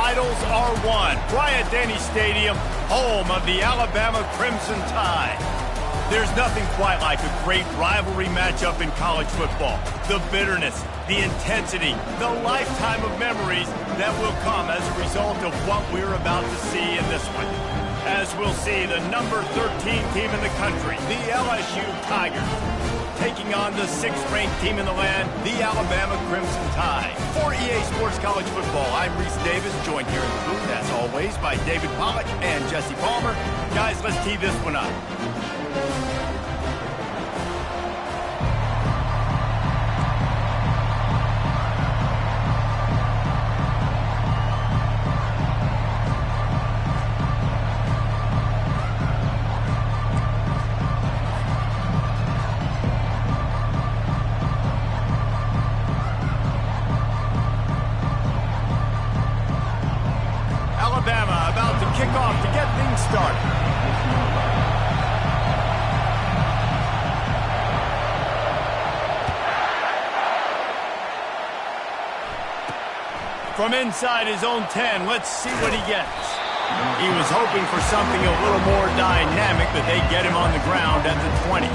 titles are won. Bryant-Denny Stadium, home of the Alabama Crimson Tide. There's nothing quite like a great rivalry matchup in college football. The bitterness, the intensity, the lifetime of memories that will come as a result of what we're about to see in this one. As we'll see, the number 13 team in the country, the LSU Tigers, taking on the 6th-ranked team in the land, the Alabama Crimson Tide. For EA Sports College Football, I'm Reese Davis, joined here in the booth, as always, by David Pollack and Jesse Palmer. Guys, let's tee this one up. Alabama about to kick off to get things started. From inside his own 10, let's see what he gets. He was hoping for something a little more dynamic, but they get him on the ground at the 20.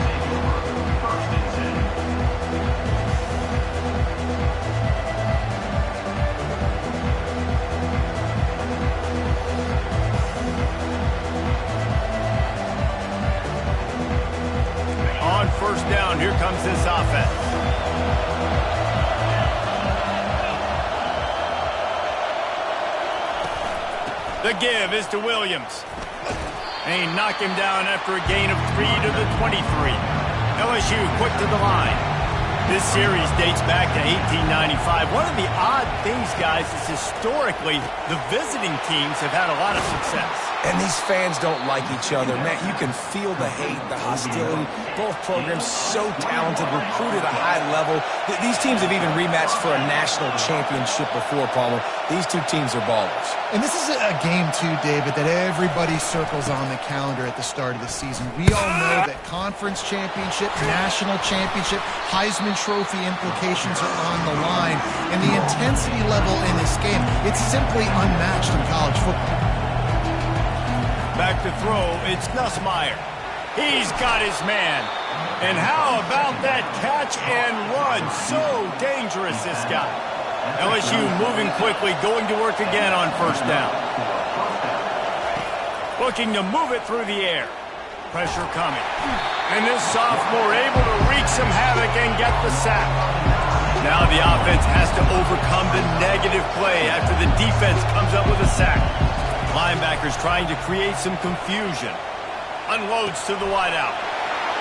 On first down, here comes this offense. The give is to Williams. And he knocked him down after a gain of 3 to the 23. LSU quick to the line. This series dates back to 1895. One of the odd things, guys, is historically the visiting teams have had a lot of success. And these fans don't like each other. Man, you can feel the hate, the hostility. Both programs so talented, recruited at a high level. These teams have even rematched for a national championship before, Palmer. These two teams are ballers. And this is a game, too, David, that everybody circles on the calendar at the start of the season. We all know that conference championship, national championship, Heisman Trophy implications are on the line. And the intensity level in this game, it's simply unmatched in college football. Back to throw, it's Nussmeier. He's got his man. And how about that catch and run? So dangerous, this guy. LSU moving quickly, going to work again on first down. Looking to move it through the air. Pressure coming. And this sophomore able to wreak some havoc and get the sack. Now the offense has to overcome the negative play after the defense comes up with a sack. Linebackers trying to create some confusion. Unloads to the wideout.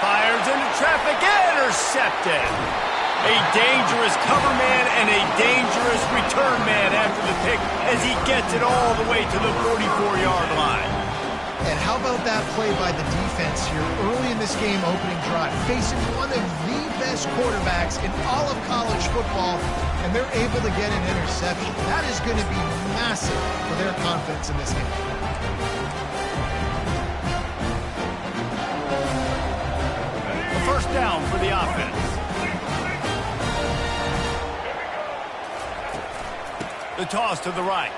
Fires into traffic. Intercepted. A dangerous cover man and a dangerous return man after the pick as he gets it all the way to the 44-yard line. And how about that play by the defense here early in this game opening drive, facing one of the best quarterbacks in all of college football, and they're able to get an interception. That is going to be massive for their confidence in this game. The first down for the offense. The toss to the right.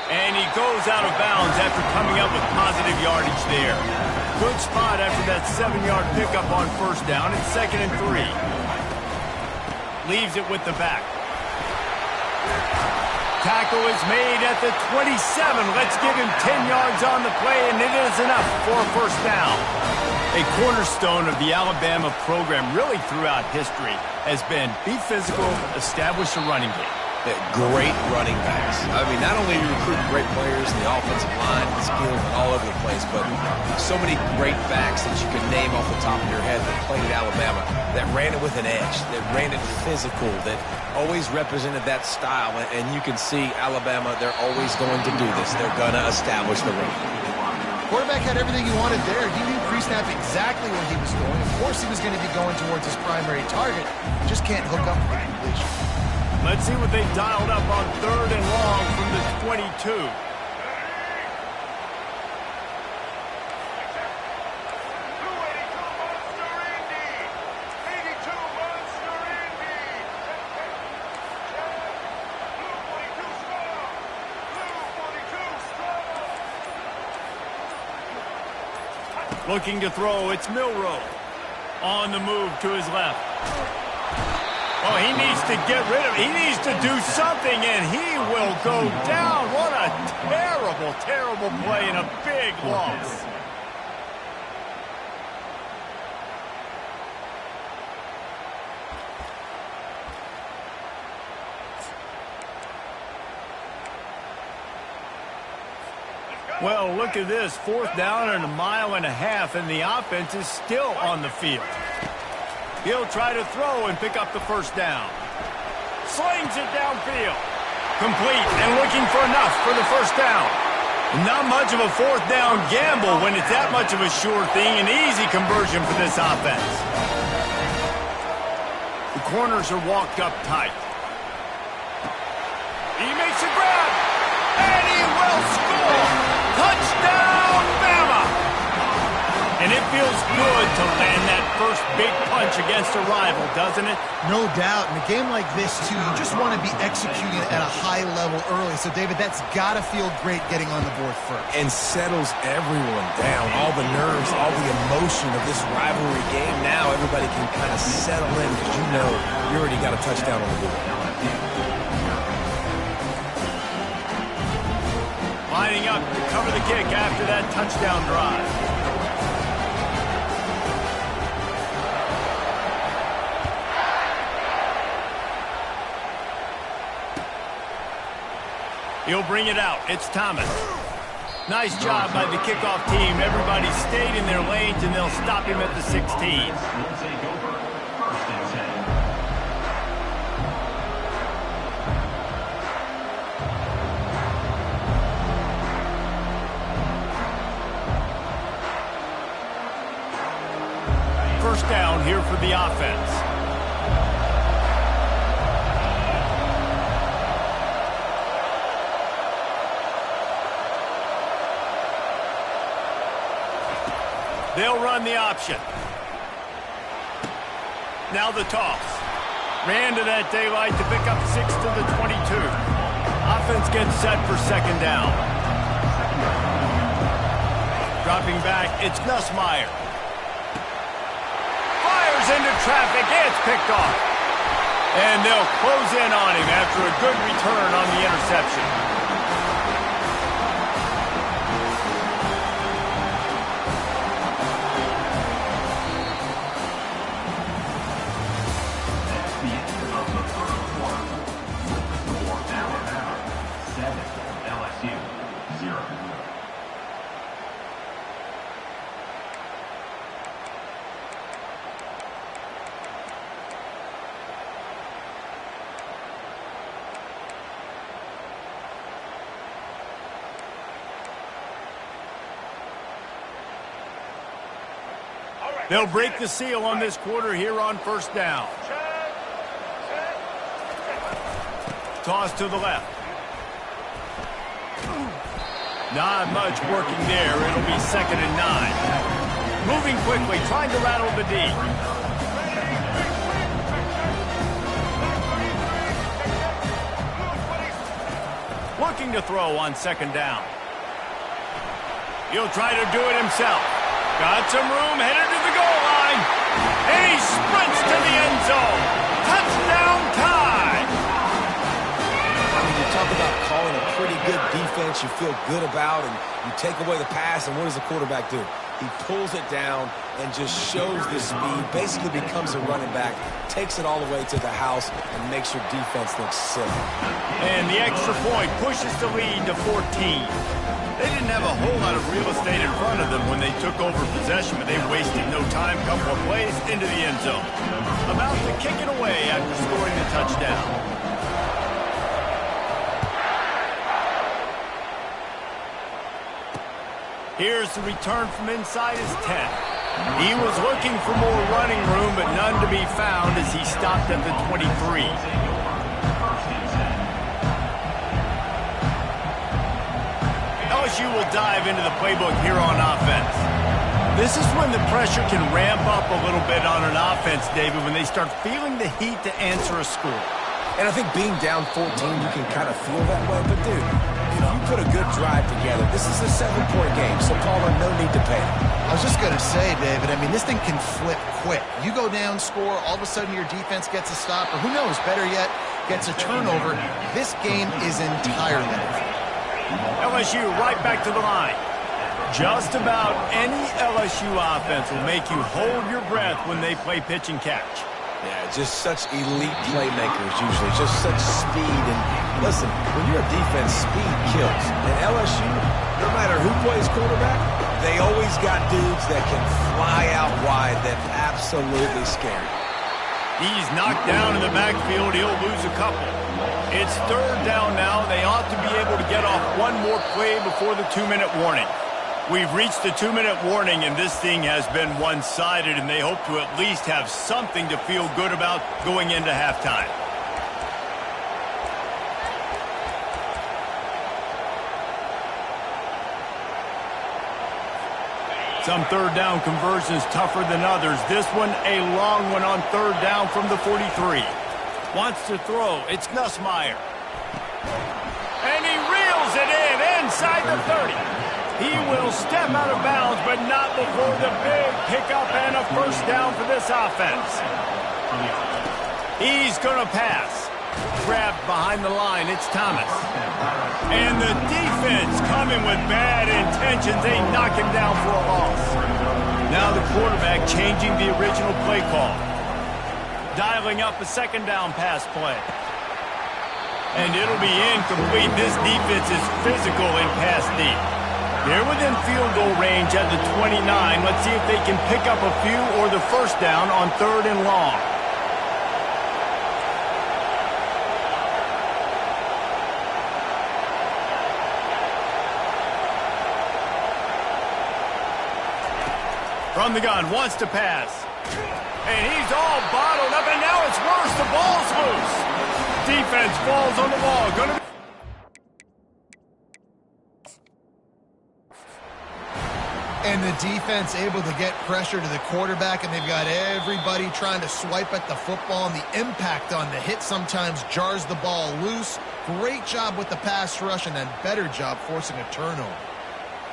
And he goes out of bounds after coming up with positive yardage there. Good spot after that 7-yard pickup on first down. It's 2nd and 3. Leaves it with the back. Tackle is made at the 27. Let's give him 10 yards on the play, and it is enough for a first down. A cornerstone of the Alabama program really throughout history has been be physical, establish a running game. Great running backs. I mean, not only are you recruiting great players in the offensive line, the skills, and all over the place, but so many great backs that you can name off the top of your head that played at Alabama, that ran it with an edge, that ran it physical, that always represented that style. And you can see Alabama, they're always going to do this. They're going to establish the run. Quarterback had everything he wanted there. He knew pre-snap exactly where he was going. Of course he was going to be going towards his primary target. Just can't hook up with the completion. Let's see what they dialed up on 3rd and long from the 22. Looking to throw, it's Milroe. On the move to his left. Oh, he needs to get rid of it. He needs to do something, and he will go down. What a terrible, terrible play and a big loss. Well, look at this. 4th down and 1.5 miles, and the offense is still on the field. He'll try to throw and pick up the 1st down. Slings it downfield. Complete and looking for enough for the 1st down. Not much of a 4th down gamble when it's that much of a sure thing. An easy conversion for this offense. The corners are walked up tight. He makes a grab, and he will score. Touchdown, Bama! And it feels good to land that first big punch against a rival, doesn't it? No doubt. In a game like this, too, you just want to be executing at a high level early. So, David, that's got to feel great getting on the board first. And settles everyone down. All the nerves, all the emotion of this rivalry game. Now everybody can kind of settle in because you know you already got a touchdown on the board. Lining up to cover the kick after that touchdown drive. He'll bring it out. It's Thomas. Nice job by the kickoff team. Everybody stayed in their lanes, and they'll stop him at the 16. First down here for the offense. They'll run the option. Now the toss. Ran to that daylight to pick up 6 to the 22. Offense gets set for 2nd down. Dropping back, it's Nussmeier. Fires into traffic, it's picked off. And they'll close in on him after a good return on the interception. They'll break the seal on this quarter here on 1st down. Toss to the left. Not much working there. It'll be 2nd and 9. Moving quickly, trying to rattle the D. Looking to throw on 2nd down. He'll try to do it himself. Got some room, headed to the goal line. And he sprints to the end zone. Touchdown tie. I mean, you talk about calling a pretty good defense you feel good about, and you take away the pass, and what does the quarterback do? He pulls it down and just shows the speed, basically becomes a running back, takes it all the way to the house, and makes your defense look silly. And the extra point pushes the lead to 14. They didn't have a whole lot of real estate in front of them when they took over possession, but they wasted no time. Couple of plays into the end zone. About to kick it away after scoring the touchdown. Here's the return from inside his 10. He was looking for more running room, but none to be found as he stopped at the 23. LSU will dive into the playbook here on offense. This is when the pressure can ramp up a little bit on an offense, David, when they start feeling the heat to answer a score. And I think being down 14, you can kind of feel that way. But, dude, you put a good drive together. This is a 7-point game, so, Paula, no need to panic. I was just going to say, David, I mean, this thing can flip quick. You go down, score, all of a sudden your defense gets a stop, or who knows, better yet, gets a turnover. This game is entirely different. LSU right back to the line. Just about any LSU offense will make you hold your breath when they play pitch and catch. Yeah, just such elite playmakers usually, just such speed. And listen, when you're a defense, speed kills. And LSU, no matter who plays quarterback, they always got dudes that can fly out wide that absolutely scare you. He's knocked down in the backfield. He'll lose a couple. It's third down now. They ought to be able to get off one more play before the 2-minute warning. We've reached the 2-minute warning, and this thing has been one-sided, and they hope to at least have something to feel good about going into halftime. Some third down conversions tougher than others. This one a long one on third down from the 43. Wants to throw. It's Nussmeier. And he reels it in inside the 30. He will step out of bounds, but not before the big pickup and a first down for this offense. He's going to pass. Grabbed behind the line. It's Thomas. And the defense coming with bad intentions. They knock him down for a loss. Now the quarterback changing the original play call. Dialing up a second down pass play. And it'll be incomplete. This defense is physical in pass deep. They're within field goal range at the 29. Let's see if they can pick up a few or the first down on third and long. From the gun, wants to pass. And he's all bottled up, and now it's worse. The ball's loose. Defense falls on the ball. Gonna be And the defense able to get pressure to the quarterback, and they've got everybody trying to swipe at the football, and the impact on the hit sometimes jars the ball loose. Great job with the pass rush, and then better job forcing a turnover.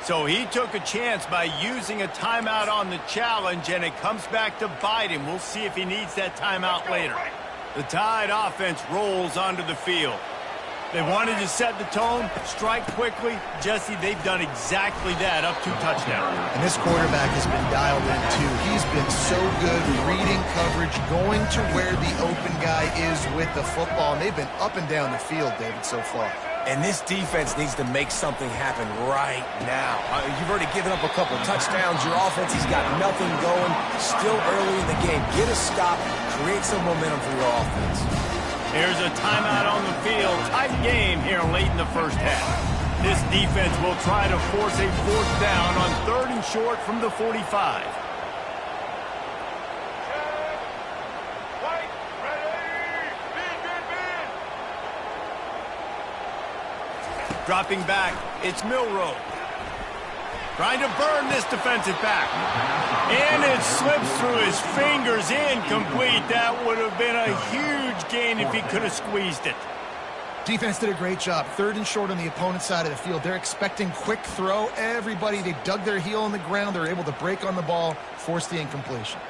So he took a chance by using a timeout on the challenge, and it comes back to bite him. We'll see if he needs that timeout later. The Tide offense rolls onto the field. They wanted to set the tone, strike quickly. Jesse, they've done exactly that, up 2 touchdowns. And this quarterback has been dialed in, too. He's been so good reading coverage, going to where the open guy is with the football. And they've been up and down the field, David, so far. And this defense needs to make something happen right now. You've already given up a couple touchdowns. Your offense has got nothing going. Still early in the game. Get a stop. Create some momentum for your offense. Here's a timeout on the field. Tight game here late in the first half. This defense will try to force a fourth down on third and short from the 45. Dropping back, it's Milroe. Trying to burn this defensive back. And it slips through his fingers, incomplete. That would have been a huge gain if he could have squeezed it. Defense did a great job. Third and short on the opponent's side of the field. They're expecting quick throw. Everybody, they dug their heel on the ground. They're able to break on the ball, force the incompletion.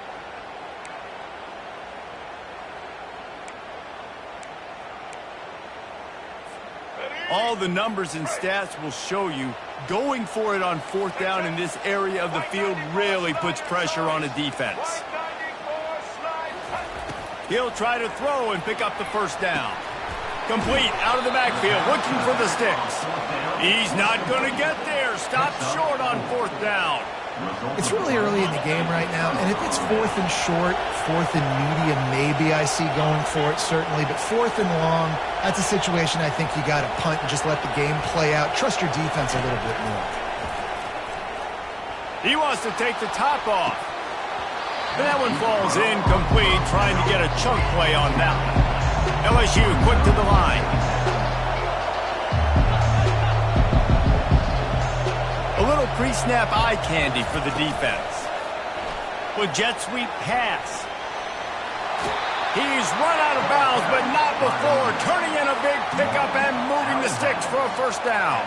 All the numbers and stats will show you going for it on fourth down in this area of the field really puts pressure on a defense. He'll try to throw and pick up the first down. Complete out of the backfield, looking for the sticks. He's not going to get there. Stopped short on fourth down. It's really early in the game right now, and if it's fourth and short, fourth and medium, maybe I see going for it, certainly. But fourth and long, that's a situation I think you got to punt and just let the game play out. Trust your defense a little bit more. He wants to take the top off. But that one falls incomplete, trying to get a chunk play on that one. LSU quick to the line. A little pre-snap eye candy for the defense. With jet sweep pass. He's run out of bounds, but not before turning in a big pickup and moving the sticks for a first down.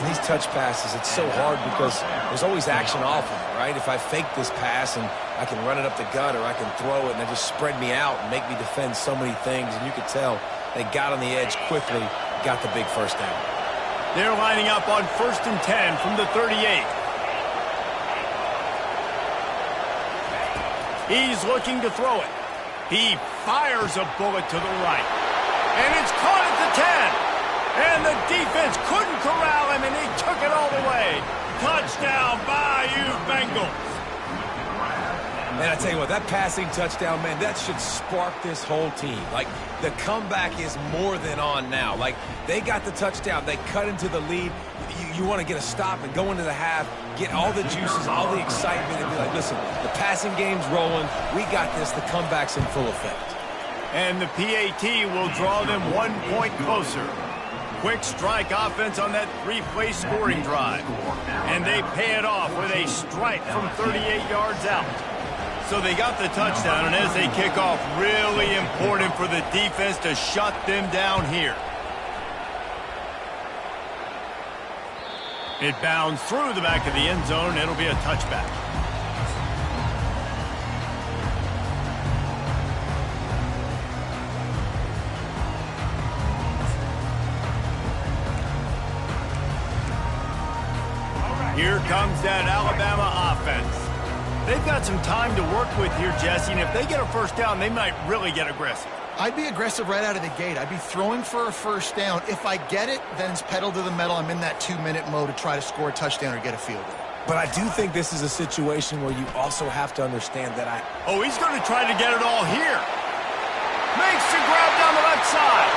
In these touch passes, it's so hard because there's always action off of it, right? If I fake this pass and I can run it up the gut or I can throw it and they just spread me out and make me defend so many things, and you could tell they got on the edge quickly, got the big first down. They're lining up on 1st and 10 from the 38. He's looking to throw it. He fires a bullet to the right. And it's caught at the 10. And the defense couldn't corral him, and he took it all the way. Touchdown, Bayou Bengals. Man, I tell you what, that passing touchdown, man, that should spark this whole team. Like, the comeback is more than on now. Like, they got the touchdown. They cut into the lead. You want to get a stop and go into the half, get all the juices, all the excitement, and be like, listen, the passing game's rolling. We got this. The comeback's in full effect. And the PAT will draw them 1 point closer. Quick strike offense on that 3-play scoring drive. And they pay it off with a strike from 38 yards out. So they got the touchdown, and as they kick off, really important for the defense to shut them down here. It bounds through the back of the end zone, and it'll be a touchback. Here comes that Alabama offense. They've got some time to work with here, Jesse, and if they get a first down, they might really get aggressive. I'd be aggressive right out of the gate. I'd be throwing for a first down. If I get it, then it's pedal to the metal. I'm in that 2-minute mode to try to score a touchdown or get a field goal. But I do think this is a situation where you also have to understand that Oh, he's going to try to get it all here. Makes the grab down the left side.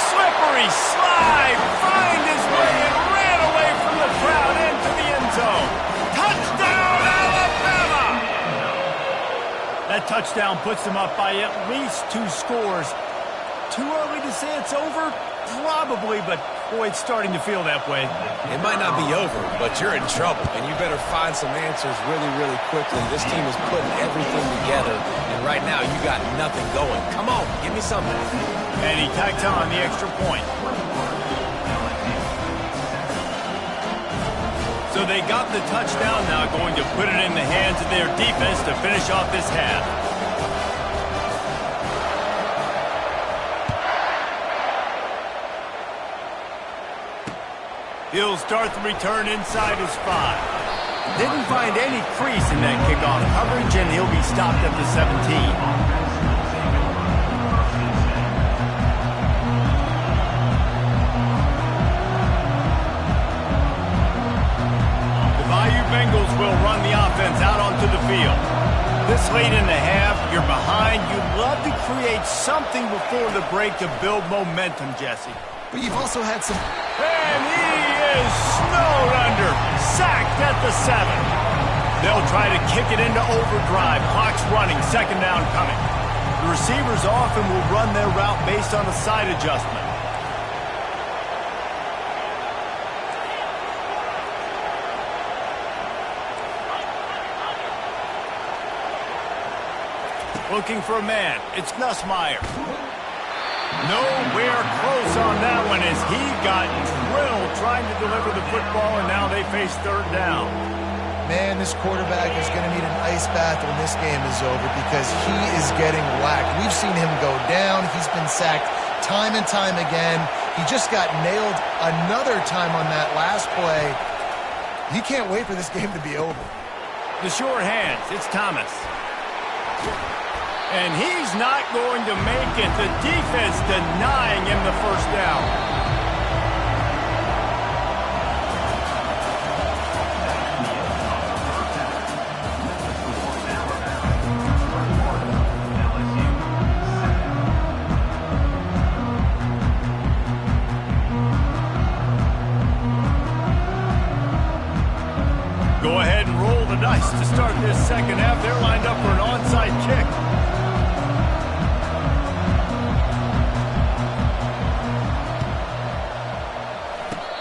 Slippery slide. Find his way and ran away from the crowd into the end zone. Touchdown, Alabama! That touchdown puts them up by at least 2 scores. Too early to say it's over? Probably, but boy, it's starting to feel that way. it might not be over, but you're in trouble, and you better find some answers really, really quickly. This team is putting everything together, and right now you got nothing going. Come on, give me something. And he tacks on the extra point. So they got the touchdown, now going to put it in the hands of their defense to finish off this half. He'll start the return inside his 5. Didn't find any crease in that kickoff coverage, and he'll be stopped at the 17. Bengals will run the offense out onto the field. This late in the half, you're behind. You'd love to create something before the break to build momentum, Jesse. But you've also had some... And he is snowed under. Sacked at the 7. They'll try to kick it into overdrive. Clock's running. Second down coming. The receivers often will run their route based on a side adjustment. Looking for a man. It's Nussmeier. Nowhere close on that one as he got drilled trying to deliver the football, and now they face third down. Man, this quarterback is going to need an ice bath when this game is over because he is getting whacked. We've seen him go down. He's been sacked time and time again. He just got nailed another time on that last play. You can't wait for this game to be over. The sure hands. It's Thomas. And he's not going to make it. The defense denying him the first down. Go ahead and roll the dice to start this second half. They're lined up for an onside kick.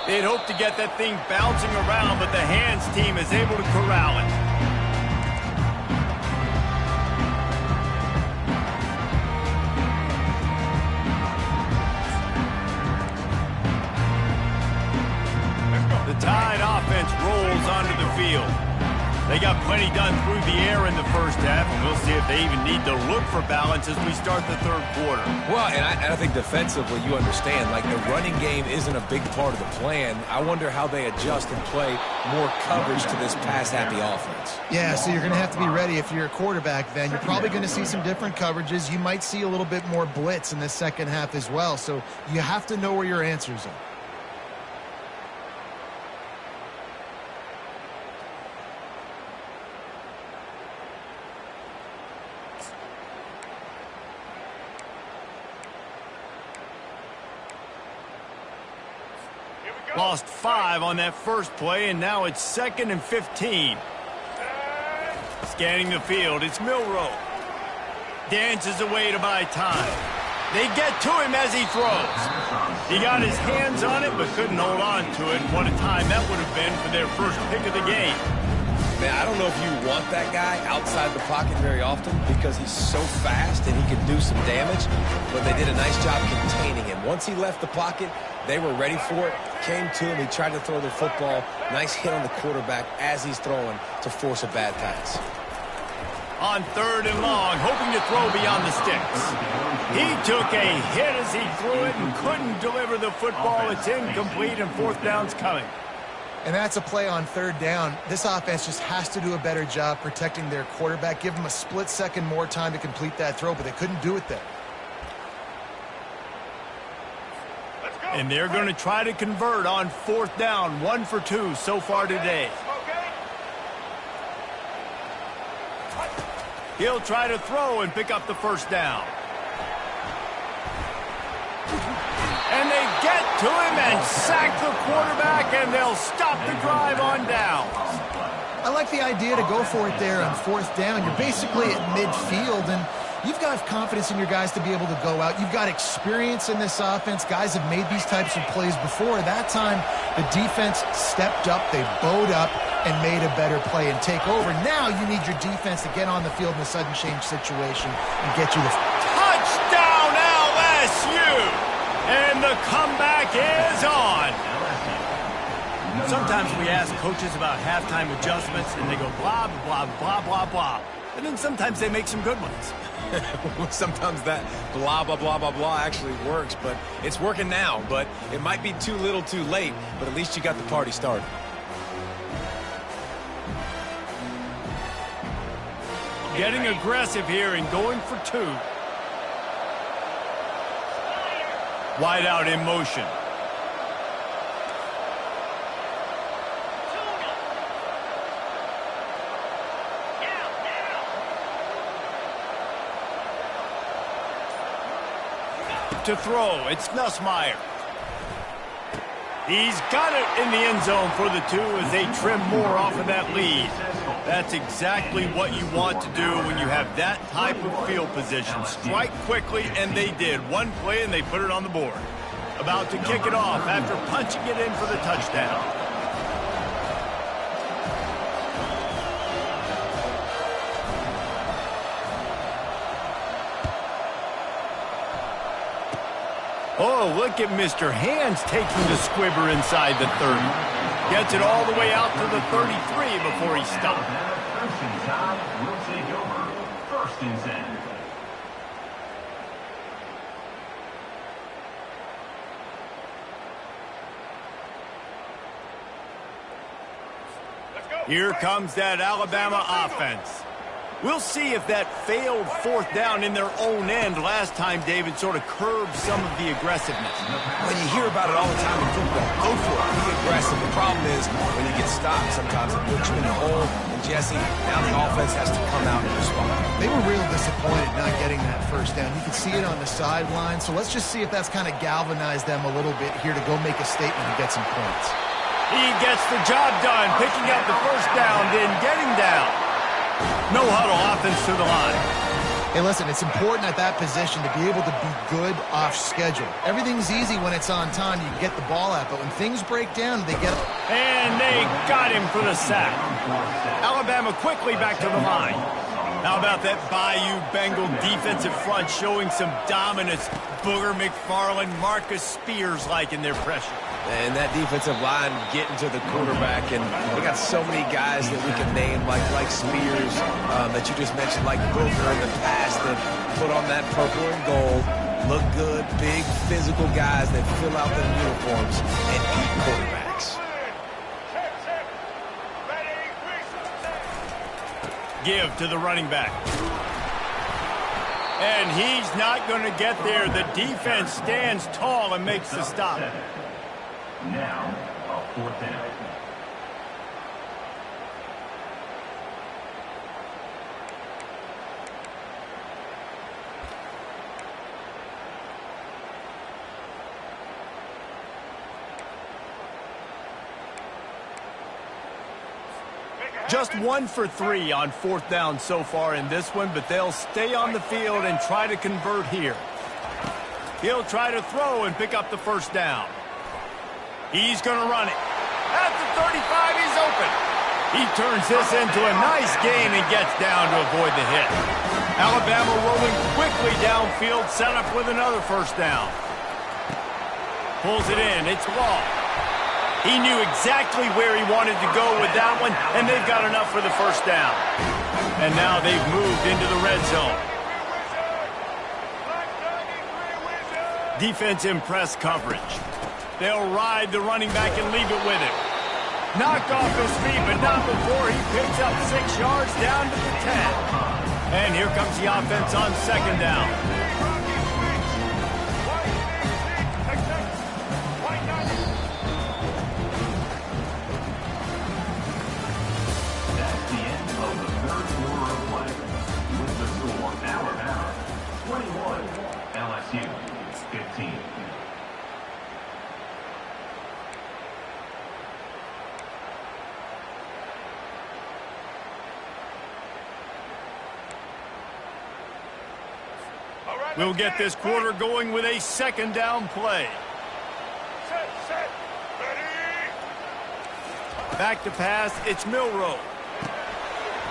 They'd hoped to get that thing bouncing around, but the hands team is able to corral it. onto the field. They got plenty done through the air in the first half, and we'll see if they even need to look for balance as we start the third quarter. Well, and I think defensively, you understand, like the running game isn't a big part of the plan. I wonder how they adjust and play more coverage to this pass-happy offense. Yeah, so you're going to have to be ready if you're a quarterback then. You're probably going to see some different coverages. You might see a little bit more blitz in the second half as well, so you have to know where your answers are. Lost 5 on that first play, and now it's 2nd and 15. Scanning the field, it's Milroe. Dances away to buy time. They get to him as he throws. He got his hands on it, but couldn't hold on to it. What a time that would have been for their first pick of the game. Man, I don't know if you want that guy outside the pocket very often because he's so fast and he can do some damage, but they did a nice job containing him. Once he left the pocket, they were ready for it, came to him, he tried to throw the football. Nice hit on the quarterback as he's throwing to force a bad pass. On 3rd and long, hoping to throw beyond the sticks. He took a hit as he threw it and couldn't deliver the football. It's incomplete, and 4th down's coming. And that's a play on 3rd down. This offense just has to do a better job protecting their quarterback. Give him a split second more time to complete that throw, but they couldn't do it there. And they're going to try to convert on 4th down. 1 for 2 so far today. He'll try to throw and pick up the 1st down. And they get to him and sack the quarterback, and they'll stop the drive on down. I like the idea to go for it there on 4th down. You're basically at midfield, and you've got confidence in your guys to be able to go out. You've got experience in this offense. Guys have made these types of plays before. That time, the defense stepped up. They bowed up and made a better play and take over. Now you need your defense to get on the field in a sudden change situation and get you the touchdown LSU. And the comeback is on. Sometimes we ask coaches about halftime adjustments, and they go blah, blah, blah, blah, blah. And then sometimes they make some good ones. Sometimes that blah, blah, blah, blah, blah actually works, but it's working now. But it might be too little too late, but at least you got the party started. Getting aggressive here and going for 2. Wide out in motion. To throw, it's Nussmeier. He's got it in the end zone for the 2 as they trim more off of that lead. That's exactly what you want to do when you have that type of field position. Strike quickly, and they did. One play, and they put it on the board. About to kick it off after punching it in for the touchdown. Oh, look at Mr. Hands taking the squibber inside the 30. Gets it all the way out to the 33 before he stopped. Will take over 1st and 10. Here comes that Alabama offense. We'll see if that failed 4th down in their own end last time, David, sort of curbed some of the aggressiveness. When you hear about it all the time in football, go for it, be aggressive. The problem is when you get stopped, sometimes it puts you in a hole. And Jesse, now the offense has to come out and respond. They were real disappointed not getting that 1st down. You could see it on the sideline. So let's just see if that's kind of galvanized them a little bit here to go make a statement and get some points. He gets the job done, picking up the 1st down, then getting down. No huddle, offense to the line. Hey, listen, it's important at that position to be able to be good off schedule. Everything's easy when it's on time. You get the ball out, but when things break down, they get... And they got him for the sack. Alabama quickly back to the line. How about that Bayou Bengal defensive front showing some dominance, Booger McFarland, Marcus Spears-like in their pressure. And that defensive line getting to the quarterback, and they got so many guys that we can name, like Spears, that you just mentioned, like Booker in the past, that put on that purple and gold, look good, big, physical guys that fill out their uniforms and eat quarterbacks. Give to the running back. And he's not going to get there. The defense stands tall and makes the stop. Now, a 4th down. Just 1 for 3 on 4th down so far in this one, but they'll stay on the field and try to convert here. He'll try to throw and pick up the 1st down. He's going to run it. At the 35, he's open. He turns this into a nice gain and gets down to avoid the hit. Alabama rolling quickly downfield, set up with another 1st down. Pulls it in. It's Law. He knew exactly where he wanted to go with that one, and they've got enough for the 1st down. And now they've moved into the red zone. Defense in press coverage. They'll ride the running back and leave it with him. Knocked off his feet, but not before he picks up 6 yards down to the 10. And here comes the offense on 2nd down. That's the end of the 3rd quarter of play. With the score, Alabama 21, LSU 15. We'll get this quarter going with a 2nd down play. Set, ready. Back to pass, it's Milroe.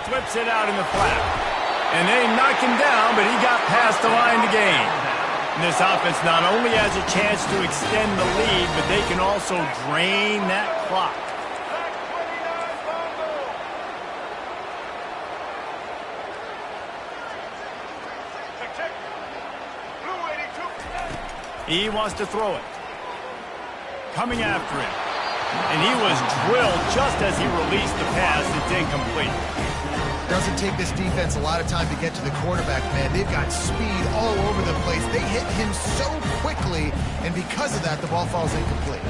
Flips it out in the flat. And they knock him down, but he got past the line to gain. And this offense not only has a chance to extend the lead, but they can also drain that clock. He wants to throw it. Coming after him. And he was drilled just as he released the pass. It's incomplete. Doesn't take this defense a lot of time to get to the quarterback, man. They've got speed all over the place. They hit him so quickly, and because of that, the ball falls incomplete.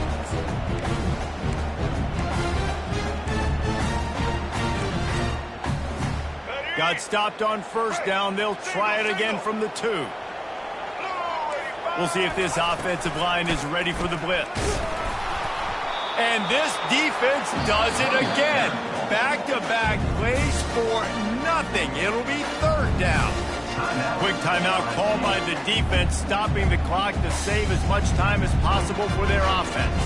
Got stopped on 1st down. They'll try it again from the 2. We'll see if this offensive line is ready for the blitz. And this defense does it again. Back-to-back plays for nothing. It'll be 3rd down. Quick timeout called by the defense, stopping the clock to save as much time as possible for their offense.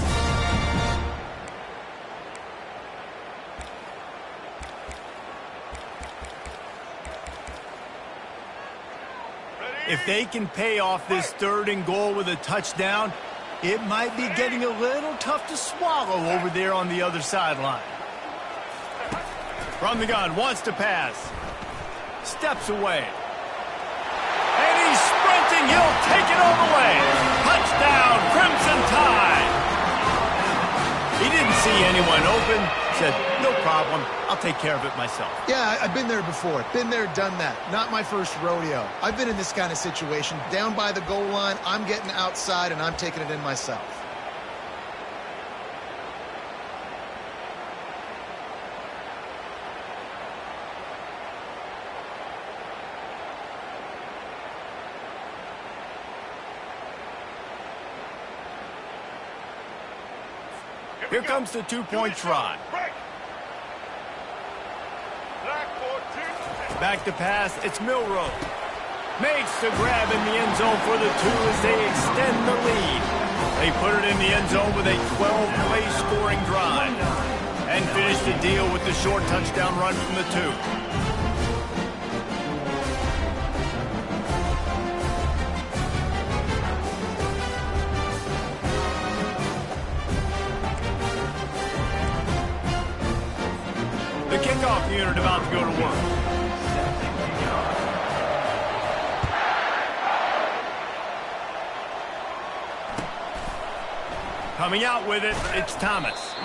If they can pay off this 3rd and goal with a touchdown, it might be getting a little tough to swallow over there on the other sideline. From the gun, wants to pass. Steps away. And he's sprinting. He'll take it all the way. Touchdown, Crimson Tide. He didn't see anyone open. Said, no problem. I'll take care of it myself. Yeah, I've been there before. Been there, done that. Not my first rodeo. I've been in this kind of situation. Down by the goal line, I'm getting outside, and I'm taking it in myself. Here comes the 2-point try. Back to pass, it's Milroe. Makes the grab in the end zone for the 2 as they extend the lead. They put it in the end zone with a 12-play scoring drive. And finish the deal with the short touchdown run from the 2. kickoff unit about to go to work. Coming out with it, it's Thomas.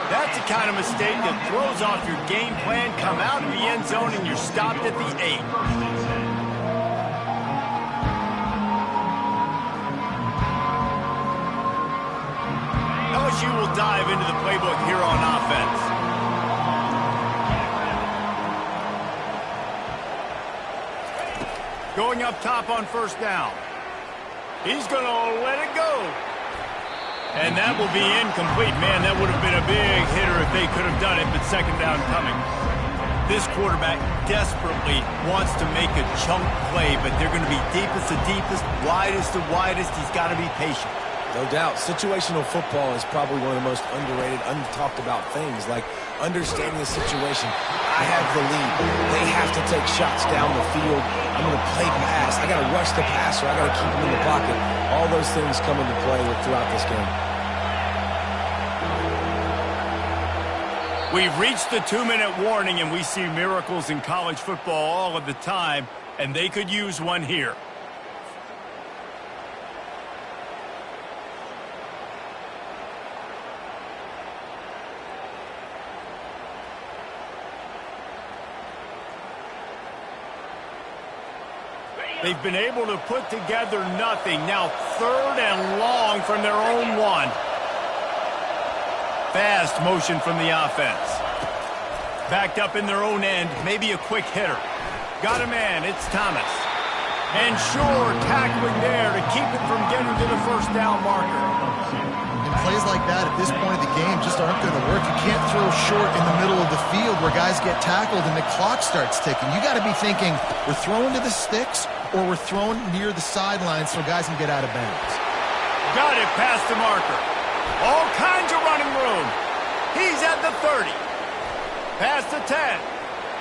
That's the kind of mistake that throws off your game plan. Come out of the end zone and you're stopped at the 8. LSU will dive into the playbook here on offense. Going up top on first down. He's going to let it go. And that will be incomplete. Man, that would have been a big hitter if they could have done it, but second down coming. This quarterback desperately wants to make a chunk play, but they're going to be deepest to deepest, widest to widest. He's got to be patient. No doubt. Situational football is probably one of the most underrated, untalked about things, like understanding the situation. I have the lead. They have to take shots down the field. I'm going to play pass. I got to rush the passer. I got to keep him in the pocket. All those things come into play throughout this game. We've reached the 2-minute warning, and we see miracles in college football all of the time, and they could use one here. They've been able to put together nothing. Now 3rd and long from their own 1. Fast motion from the offense. Backed up in their own end. Maybe a quick hitter. Got a man. It's Thomas. And sure, tackling there to keep it from getting to the first down marker. And plays like that at this point of the game just aren't going to work. You can't throw short in the middle of the field where guys get tackled and the clock starts ticking. You got to be thinking, we're throwing to the sticks or we're throwing near the sidelines so guys can get out of bounds. Got it past the marker. All kinds of running room. He's at the 30. Past the 10.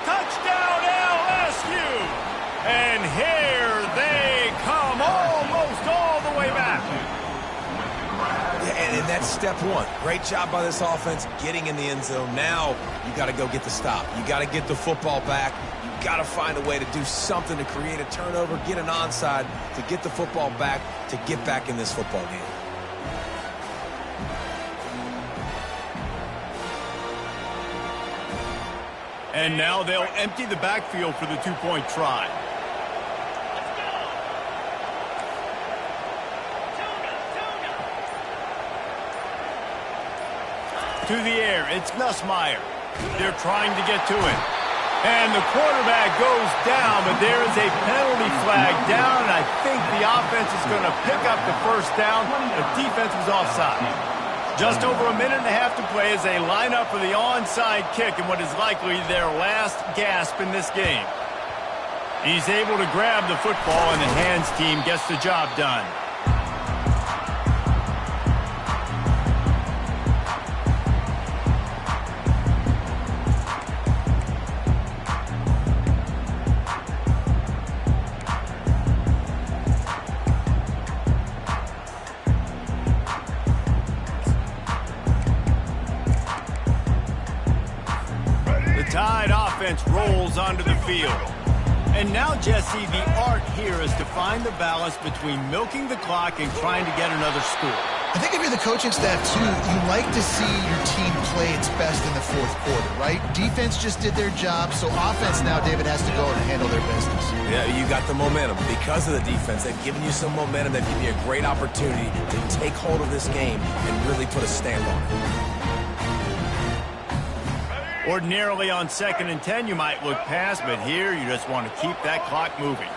Touchdown LSU. And here they come almost all the way back. Yeah, and that's step 1. Great job by this offense getting in the end zone. Now you got to go get the stop. You got to get the football back. You got to find a way to do something to create a turnover, get an onside, to get the football back, to get back in this football game. And now they'll empty the backfield for the 2-point try. To the air, it's Nussmeier. They're trying to get to it. And the quarterback goes down, but there is a penalty flag down, and I think the offense is going to pick up the first down. The defense was offside. Just over a minute and a half to play as they line up for the onside kick in what is likely their last gasp in this game. He's able to grab the football, and the hands team gets the job done. Tide offense rolls onto the field. And now, Jesse, the art here is to find the balance between milking the clock and trying to get another score. I think if you're the coaching staff, too, you like to see your team play its best in the 4th quarter, right? Defense just did their job, so offense now, David, has to go and handle their business. Yeah, you got the momentum. Because of the defense, they've given you some momentum. They've given you a great opportunity to take hold of this game and really put a stamp on it. Ordinarily on 2nd and 10, you might look past, but here you just want to keep that clock moving.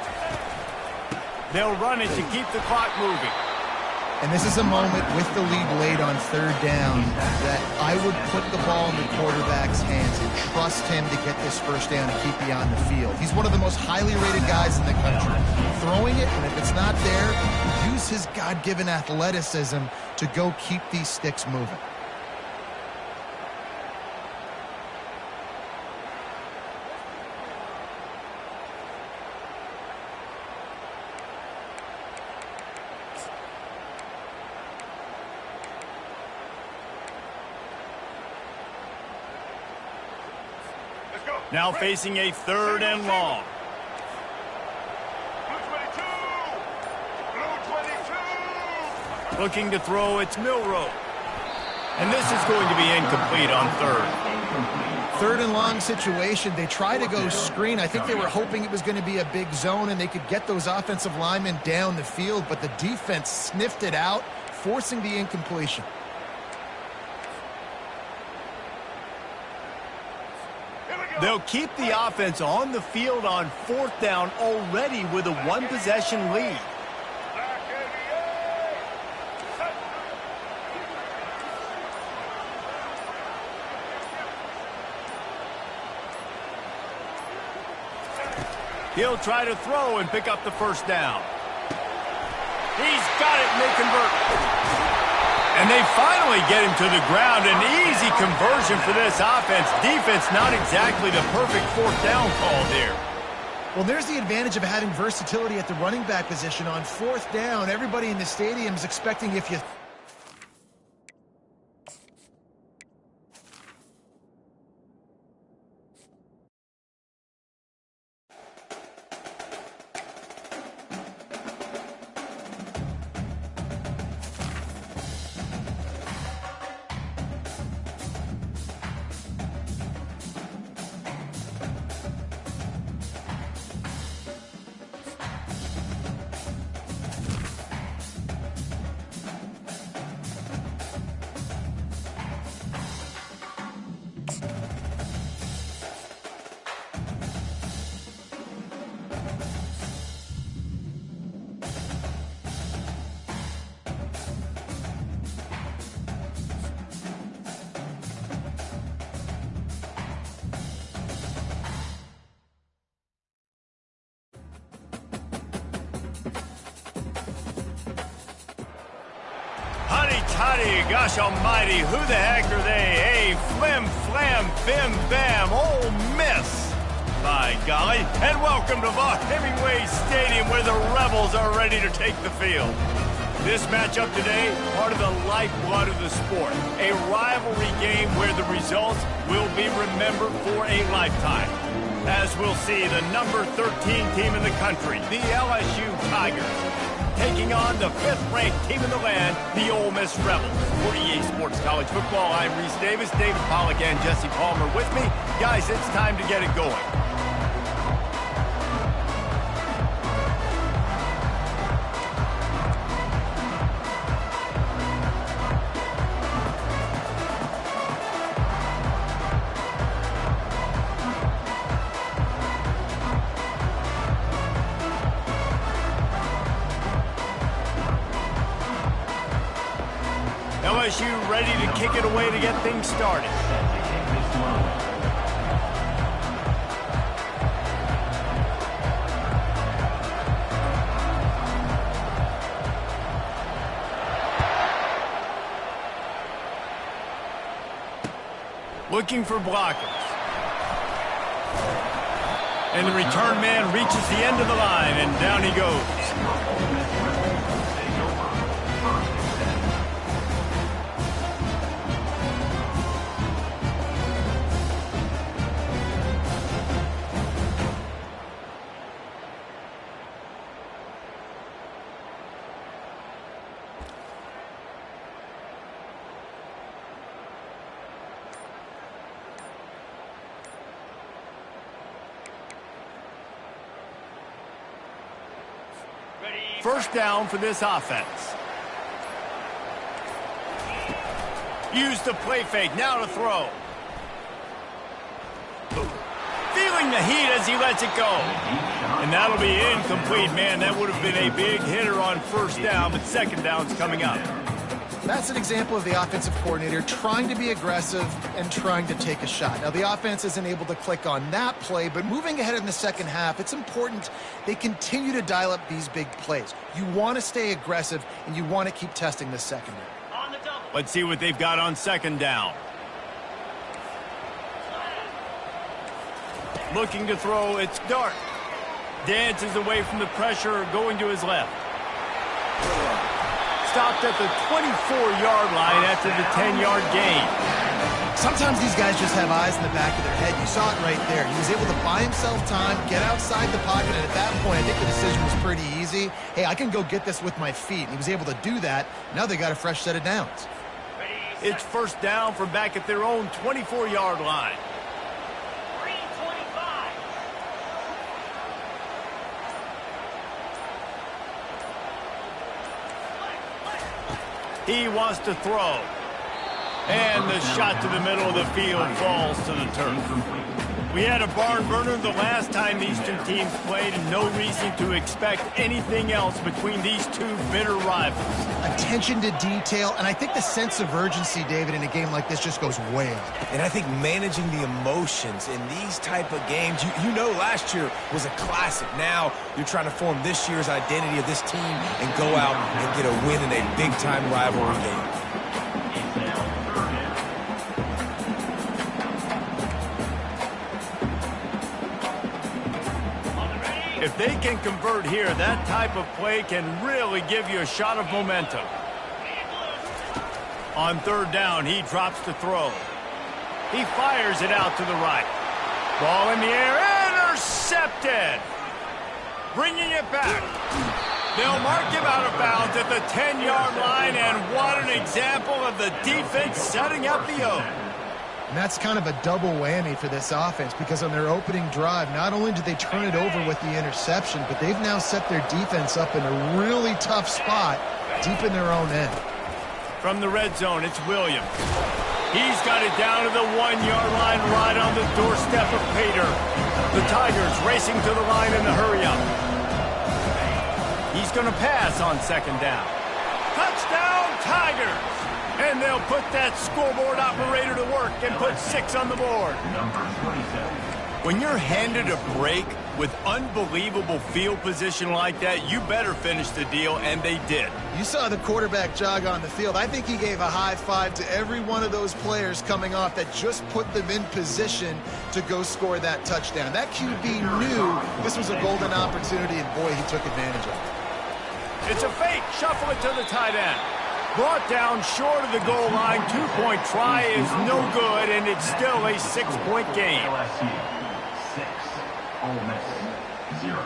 They'll run it to keep the clock moving. And this is a moment with the lead late on 3rd down that I would put the ball in the quarterback's hands and trust him to get this first down and keep you on the field. He's one of the most highly rated guys in the country. Throwing it, and if it's not there, use his God-given athleticism to go keep these sticks moving. Let's Now facing a 3rd and long. Looking to throw, it's Milroe. And this is going to be incomplete on 3rd. 3rd and long situation. They try to go screen. I think they were hoping it was going to be a big zone and they could get those offensive linemen down the field, but the defense sniffed it out, forcing the incompletion. They'll keep the offense on the field on 4th down already with a 1-possession lead. He'll try to throw and pick up the 1st down. He's got it, and they convert. And they finally get him to the ground. An easy conversion for this offense. Defense, not exactly the perfect 4th down call there. Well, there's the advantage of having versatility at the running back position. On 4th down, everybody in the stadium is expecting if you... Hotty, gosh almighty, who the heck are they? Hey, flim, flam, bim, bam, Ole Miss. By golly, and welcome to Hemingway Stadium where the Rebels are ready to take the field. This matchup today, part of the lifeblood of the sport. A rivalry game where the results will be remembered for a lifetime. As we'll see, the number 13 team in the country, the LSU Tigers, taking on the 5th-ranked team in the land, the Ole Miss Rebels. For EA Sports College Football, I'm Reese Davis, David Pollack, and Jesse Palmer with me. Guys, it's time to get it going. LSU ready to kick it away to get things started. Looking for blockers. And the return man reaches the end of the line, and down he goes. First down for this offense. Use the play fake, now to throw. Feeling the heat as he lets it go. And that'll be incomplete. Man, that would have been a big hitter on 1st down, but 2nd down's coming up. That's an example of the offensive coordinator trying to be aggressive and trying to take a shot. Now, the offense isn't able to click on that play, but moving ahead in the 2nd half, it's important they continue to dial up these big plays. You want to stay aggressive, and you want to keep testing the secondary. Let's see what they've got on 2nd down. Looking to throw, it's Dart. Dances away from the pressure, going to his left. Stopped at the 24-yard line after the 10-yard gain. Sometimes these guys just have eyes in the back of their head. You saw it right there. He was able to buy himself time, get outside the pocket, and at that point, I think the decision was pretty easy. Hey, I can go get this with my feet. And he was able to do that. Now they got a fresh set of downs. It's first down from back at their own 24-yard line. He wants to throw. And the shot to the middle of the field falls to the turf. We had a barn burner the last time these two teams played, and no reason to expect anything else between these two bitter rivals. Attention to detail, and I think the sense of urgency, David, in a game like this just goes way up. And I think managing the emotions in these type of games, you know last year was a classic. Now you're trying to form this year's identity of this team and go out and get a win in a big-time rivalry game. If they can convert here, that type of play can really give you a shot of momentum. On third down, he drops to throw. He fires it out to the right. Ball in the air, intercepted. Bringing it back. They'll mark him out of bounds at the 10-yard line, and what an example of the defense setting up the O. And that's kind of a double whammy for this offense, because on their opening drive, not only did they turn it over with the interception, but they've now set their defense up in a really tough spot deep in their own end. From the red zone, it's Williams. He's got it down to the 1-yard line right on the doorstep of Pater. The Tigers racing to the line in the hurry-up. He's going to pass on second down. Touchdown, Tigers! And they'll put that scoreboard operator to work and put 6 on the board. When you're handed a break with unbelievable field position like that, you better finish the deal, and they did. You saw the quarterback jog on the field. I think he gave a high five to every one of those players coming off that just put them in position to go score that touchdown. That QB knew this was a golden opportunity, and boy, he took advantage of it. It's a fake. Shuffle it to the tight end. Brought down short of the goal line. 2-point try is no good, and it's still a 6-point game. LSU 6, Ole Miss 0.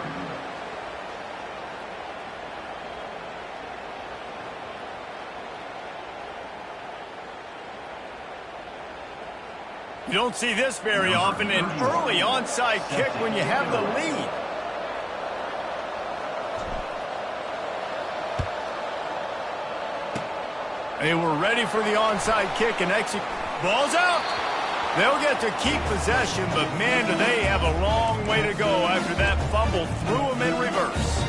You don't see this very often, an early onside kick when you have the lead. They were ready for the onside kick and execute. Ball's out. They'll get to keep possession, but man, do they have a long way to go after that fumble threw them in reverse.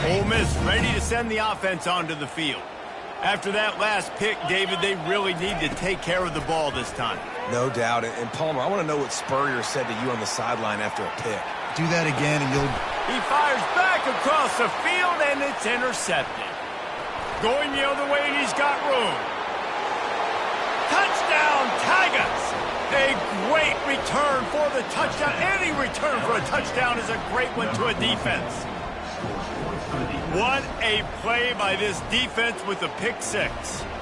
Ole Miss ready to send the offense onto the field. After that last pick, David, they really need to take care of the ball this time. No doubt. And Palmer, I want to know what Spurrier said to you on the sideline after a pick. Do that again, and you'll... He fires back across the field, and it's intercepted. Going the other way, and he's got room. Touchdown, Tigers! A great return for the touchdown. Any return for a touchdown is a great one to a defense. What a play by this defense with the pick 6.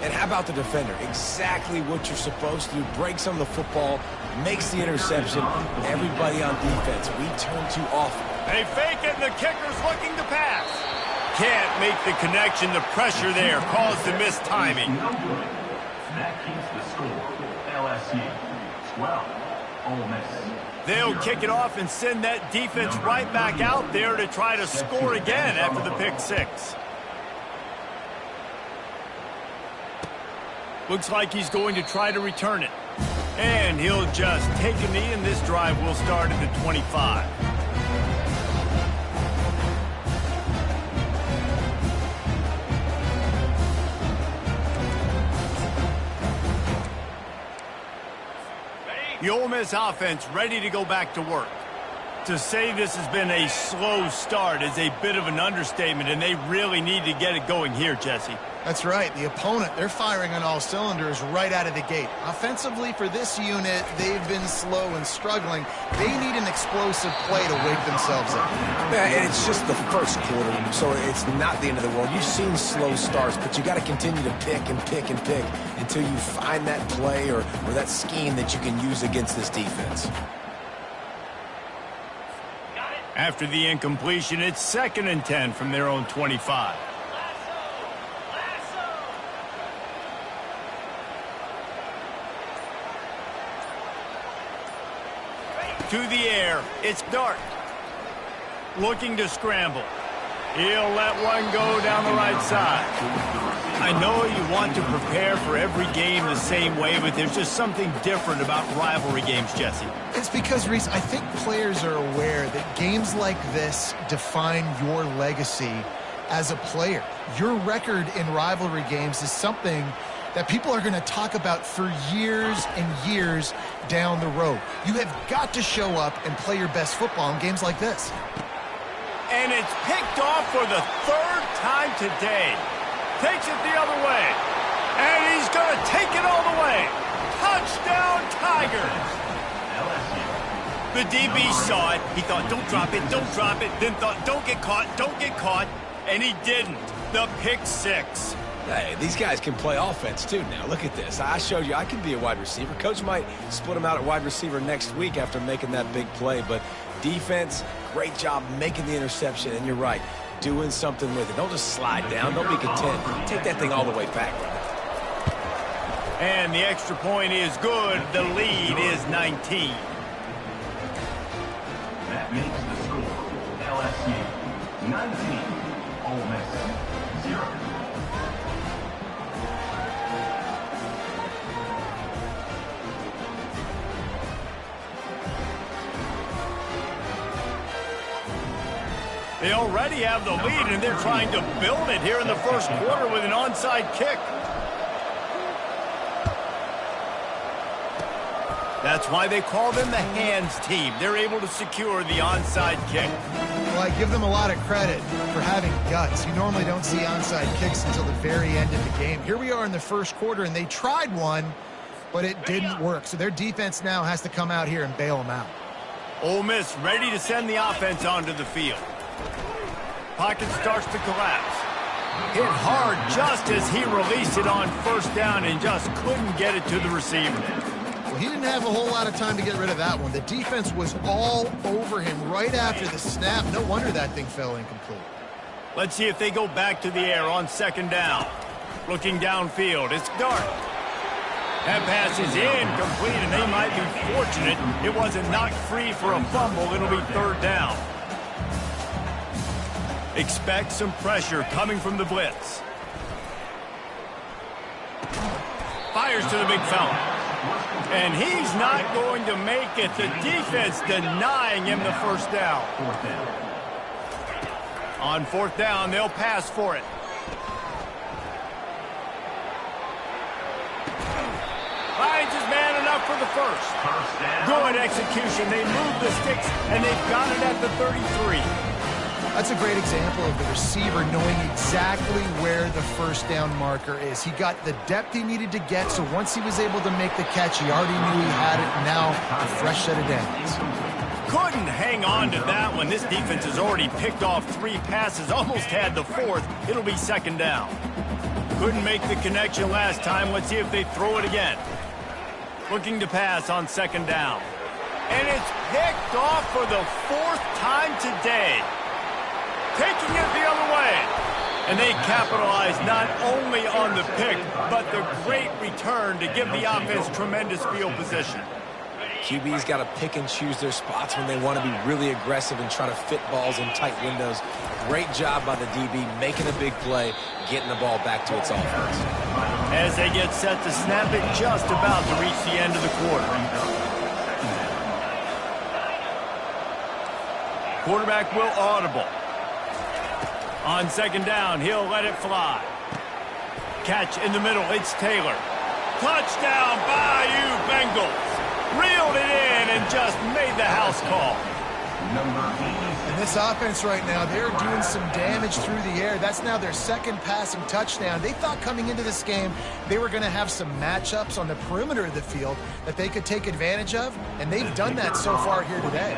And how about the defender? Exactly what you're supposed to do. Breaks on the football, makes the interception. Everybody on defense, we turn too often. They fake it, and the kicker's looking to pass. Can't make the connection. The pressure there caused the missed timing. That keeps the score. LSU 12, Ole Miss. They'll kick it off and send that defense right back out there to try to score again after the pick 6. Looks like he's going to try to return it. And he'll just take a knee, and this drive will start at the 25. The Ole Miss offense ready to go back to work. To say this has been a slow start is a bit of an understatement, and they really need to get it going here, Jesse. That's right. The opponent, they're firing on all cylinders right out of the gate. Offensively, for this unit, they've been slow and struggling. They need an explosive play to wake themselves up. Yeah, and it's just the first quarter, so it's not the end of the world. You've seen slow starts, but you got to continue to pick and pick and pick until you find that play or that scheme that you can use against this defense. After the incompletion, it's 2nd and 10 from their own 25. To the air, it's Dart. Looking to scramble. He'll let one go down the right side. I know you want to prepare for every game the same way, but there's just something different about rivalry games, Jesse. It's because, Reese, I think players are aware that games like this define your legacy as a player. Your record in rivalry games is something that people are going to talk about for years and years down the road. You have got to show up and play your best football in games like this. And it's picked off for the 3rd time today. Takes it the other way. And he's going to take it all the way. Touchdown, Tigers. The DB saw it. He thought, don't drop it, don't drop it. Then thought, don't get caught. And he didn't. The pick 6. Hey, these guys can play offense, too, now. Look at this. I showed you I can be a wide receiver. Coach might split him out at wide receiver next week after making that big play. But defense, great job making the interception. And you're right, doing something with it. Don't just slide down. Don't be content. Take that thing all the way back. And the extra point is good. The lead is 19. That makes the score LSU 19, Ole Miss 0. They already have the lead, and they're trying to build it here in the first quarter with an onside kick. That's why they call them the hands team. They're able to secure the onside kick. Well, I give them a lot of credit for having guts. You normally don't see onside kicks until the very end of the game. Here we are in the first quarter, and they tried one, but it didn't work. So their defense now has to come out here and bail them out. Ole Miss ready to send the offense onto the field. Pocket starts to collapse. Hit hard just as he released it on 1st down and just couldn't get it to the receiver. Well, he didn't have a whole lot of time to get rid of that one. The defense was all over him right after the snap. No wonder that thing fell incomplete. Let's see if they go back to the air on 2nd down. Looking downfield, it's Dart. That pass is incomplete, and they might be fortunate it wasn't knocked free for a fumble. It'll be 3rd down. Expect some pressure coming from the blitz. Fires to the big fella. And he's not going to make it. The defense denying him the 1st down. On 4th down, they'll pass for it. Finds his man enough for the 1st. Good execution. They move the sticks, and they've got it at the 33. That's a great example of the receiver knowing exactly where the 1st down marker is. He got the depth he needed to get, so once he was able to make the catch, he already knew he had it, and now a fresh set of downs. Couldn't hang on to that one. This defense has already picked off 3 passes, almost had the 4th. It'll be 2nd down. Couldn't make the connection last time. Let's see if they throw it again. Looking to pass on 2nd down. And it's picked off for the 4th time today. Taking it the other way. And they capitalize not only on the pick, but the great return to give the offense tremendous field position. QB's got to pick and choose their spots when they want to be really aggressive and try to fit balls in tight windows. Great job by the DB making a big play, getting the ball back to its offense. As they get set to snap it, just about to reach the end of the quarter. Quarterback will audible. On 2nd down, he'll let it fly. Catch in the middle, it's Taylor. Touchdown, Bayou Bengals. Reeled it in and just made the house call. And this offense right now, they're doing some damage through the air. That's now their second passing touchdown. They thought coming into this game they were going to have some matchups on the perimeter of the field that they could take advantage of, and they've done that so far here today.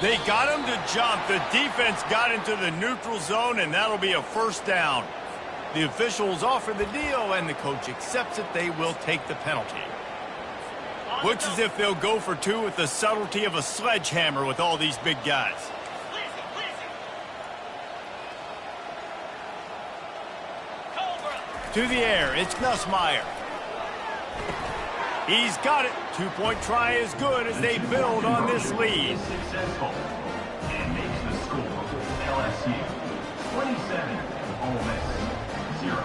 They got him to jump. The defense got into the neutral zone, and that'll be a first down. The officials offer the deal, and the coach accepts it. They will take the penalty. Looks as if they'll go for two with the subtlety of a sledgehammer with all these big guys. To the air, it's Nussmeier. He's got it. Two-point try is good as they build on this lead. Successful and makes the score LSU 27, Ole Miss 0.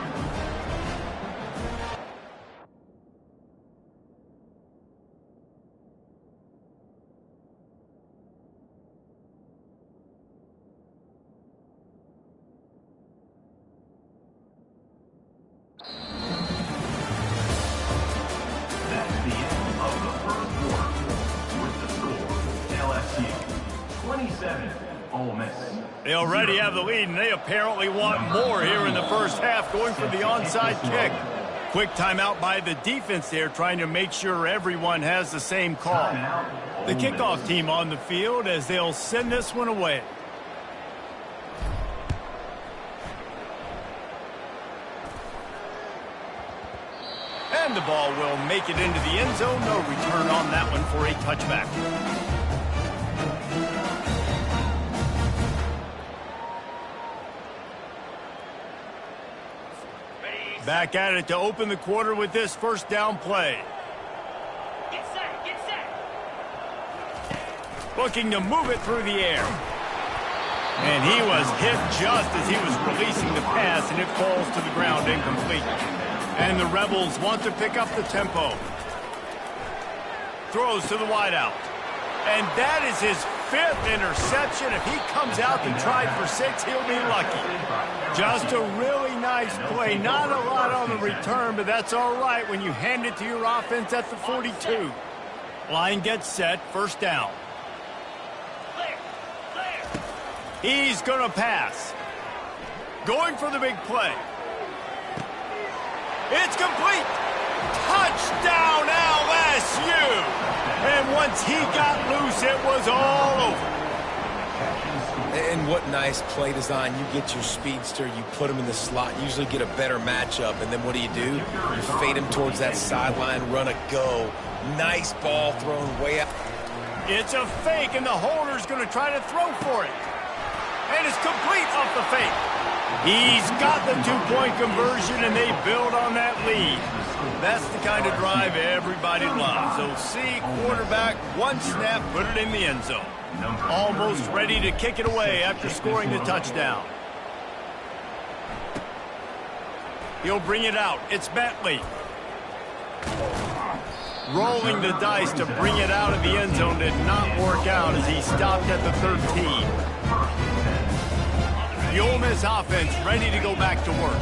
They already have the lead, and they apparently want more here in the first half, going for the onside kick. Quick timeout by the defense there, trying to make sure everyone has the same call. The kickoff team on the field as they'll send this one away. And the ball will make it into the end zone. No return on that one for a touchback. Back at it to open the quarter with this first down play. Get set, get set. Looking to move it through the air. And he was hit just as he was releasing the pass, and it falls to the ground incomplete. And the Rebels want to pick up the tempo. Throws to the wideout. And that is his 5th interception. If he comes out and tried for 6, he'll be lucky. Just a really nice play. Not a lot on the return, but that's all right when you hand it to your offense at the 42. Line gets set, first down. He's going to pass. Going for the big play. It's complete. Touchdown LSU. And once he got loose, it was all over. And what nice play design. You get your speedster, you put him in the slot, usually get a better matchup, and then what do? You fade him towards that sideline, run a go. Nice ball thrown way out. It's a fake, and the holder's going to try to throw for it. And it's complete off the fake. He's got the two-point conversion, and they build on that lead. That's the kind of drive everybody loves. So see, quarterback, one snap, put it in the end zone. Almost ready to kick it away after scoring the touchdown. He'll bring it out. It's Bentley. Rolling the dice to bring it out of the end zone did not work out as he stopped at the 13. The Ole Miss offense ready to go back to work.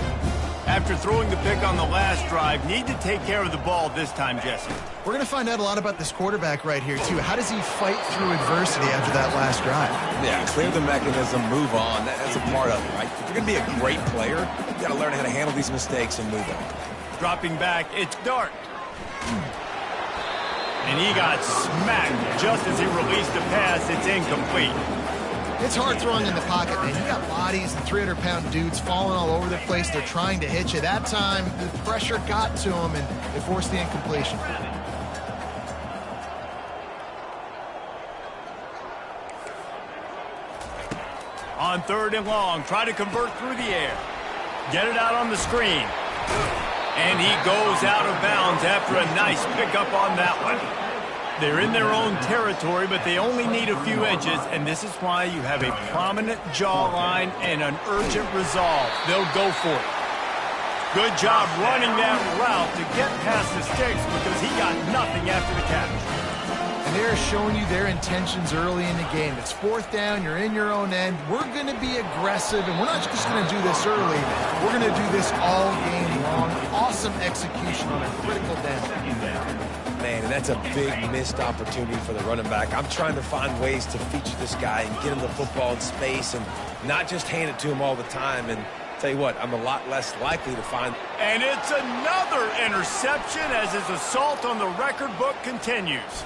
After throwing the pick on the last drive, need to take care of the ball this time, Jesse. We're going to find out a lot about this quarterback right here, too. How does he fight through adversity after that last drive? Yeah, clear the mechanism, move on. That's a part of it, right? If you're going to be a great player, you got to learn how to handle these mistakes and move on. Dropping back, it's Dart. And he got smacked just as he released the pass. It's incomplete. It's hard throwing in the pocket, man. You got bodies and 300-pound dudes falling all over the place. They're trying to hit you. That time, the pressure got to him, and they forced the incompletion. On 3rd and long, try to convert through the air. Get it out on the screen. And he goes out of bounds after a nice pickup on that one. They're in their own territory, but they only need a few edges, and this is why you have a prominent jawline and an urgent resolve. They'll go for it. Good job running that route to get past the sticks because he got nothing after the catch. And they're showing you their intentions early in the game. It's fourth down, you're in your own end. We're going to be aggressive, and we're not just going to do this early. We're going to do this all game long. Awesome execution on a critical down. Man, and that's a big missed opportunity for the running back. I'm trying to find ways to feature this guy and get him the football in space and not just hand it to him all the time. And tell you what, I'm a lot less likely to find. And it's another interception as his assault on the record book continues.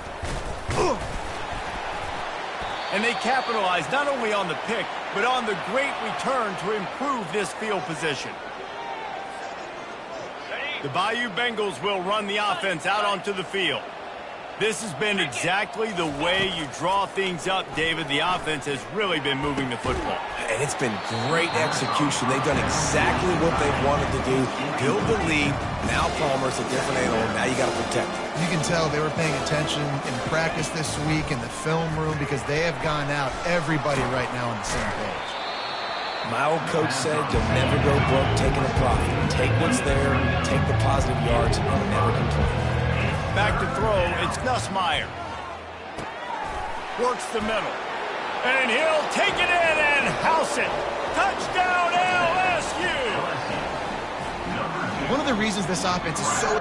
And they capitalize not only on the pick, but on the great return to improve this field position. The Bayou Bengals will run the offense out onto the field. This has been exactly the way you draw things up, David. The offense has really been moving the football. And it's been great execution. They've done exactly what they've wanted to do. Build the lead. Now Palmer's a different animal. Now you got to protect him. You can tell they were paying attention in practice this week in the film room because they have gone out, everybody right now on the same page. My old coach said you'll never go broke taking a profit. Take what's there, take the positive yards, and never complain. Back to throw, it's Nussmeier. Works the middle. And he'll take it in and house it. Touchdown, LSU! One of the reasons this offense is so...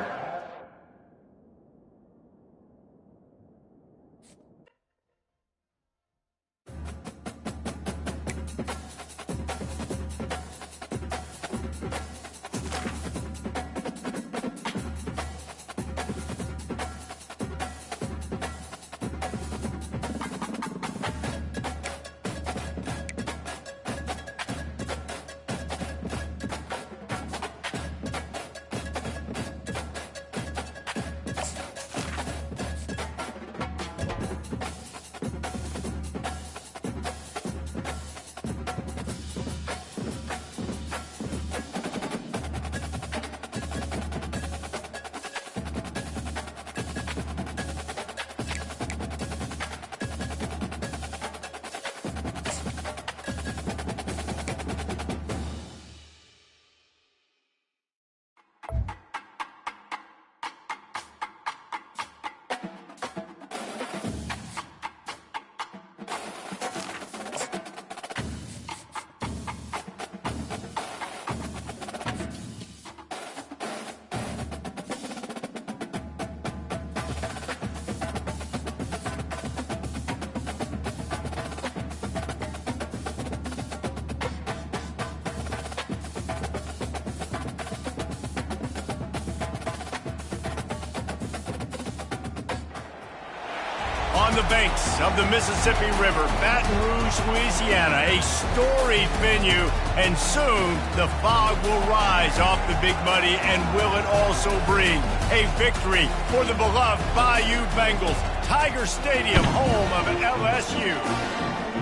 On the banks of the Mississippi River, Baton Rouge, Louisiana, a storied venue, and soon the fog will rise off the Big Muddy, and will it also bring a victory for the beloved Bayou Bengals. Tiger Stadium, home of LSU.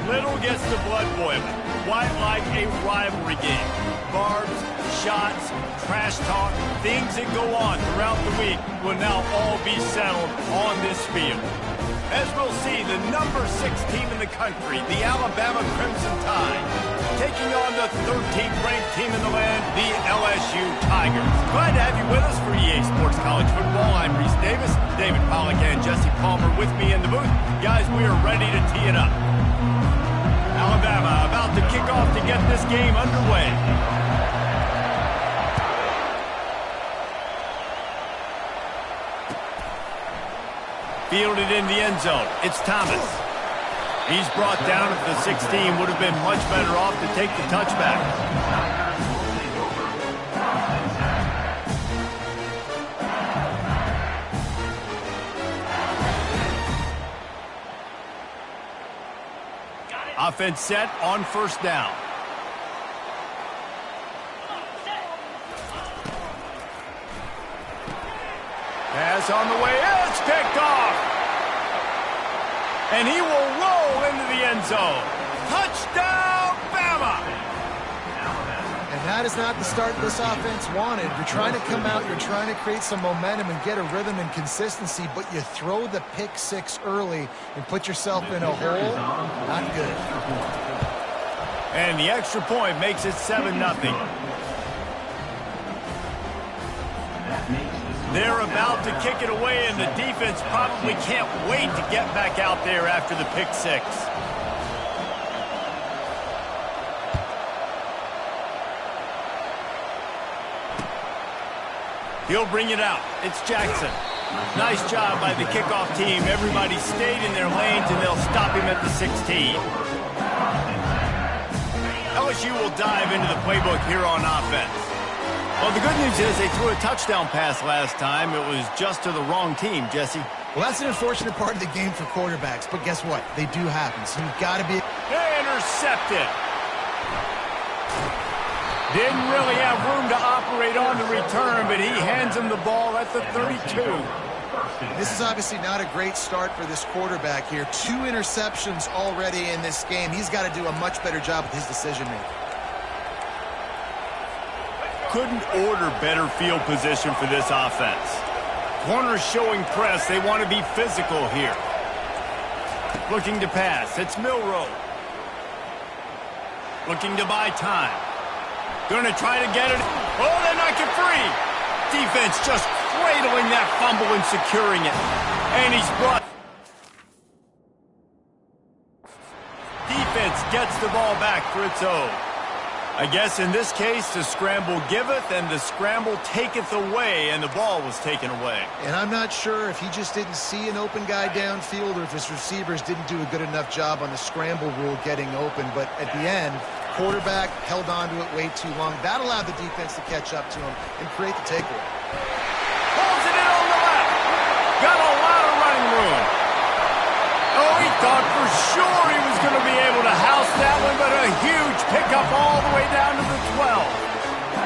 Little gets the blood boiling, quite like a rivalry game. Barbs, shots, trash talk, things that go on throughout the week will now all be settled on this field. As we'll see, the number 6 team in the country, the Alabama Crimson Tide, taking on the 13th ranked team in the land, the LSU Tigers. Glad to have you with us for EA Sports College Football. I'm Reese Davis, David Pollack and Jesse Palmer with me in the booth. Guys, we are ready to tee it up. Alabama about to kick off to get this game underway. Fielded in the end zone. It's Thomas. He's brought down at the 16. Would have been much better off to take the touchback. Offense set on first down. Pass on the way. It's picked off. And he will roll into the end zone. Touchdown, Bama! And that is not the start this offense wanted. You're trying to come out, you're trying to create some momentum and get a rhythm and consistency, but you throw the pick six early and put yourself in a hole. Not good. And the extra point makes it 7-0. That makes the They're about to kick it away, and the defense probably can't wait to get back out there after the pick six. He'll bring it out. It's Jackson. Nice job by the kickoff team. Everybody stayed in their lanes, and they'll stop him at the 16. LSU will dive into the playbook here on offense. Well, the good news is they threw a touchdown pass last time. It was just to the wrong team, Jesse. Well, that's an unfortunate part of the game for quarterbacks, but guess what? They do happen, so you've got to be... Intercepted. Didn't really have room to operate on the return, but he hands him the ball at the 32. This is obviously not a great start for this quarterback here. 2 interceptions already in this game. He's got to do a much better job with his decision-making. Couldn't order better field position for this offense. Corners showing press. They want to be physical here. Looking to pass. It's Milroe. Looking to buy time. Going to try to get it. Oh, they knock it free. Defense just cradling that fumble and securing it. And he's brought. Defense gets the ball back for its own. I guess in this case, the scramble giveth and the scramble taketh away, and the ball was taken away. And I'm not sure if he just didn't see an open guy downfield or if his receivers didn't do a good enough job on the scramble rule getting open. But at the end, quarterback held on to it way too long. That allowed the defense to catch up to him and create the takeaway. Pulls it in on the left. Got a lot of running room. Oh, he thought for sure he was going to be able to house that one, but a huge pickup all the way down to the 12.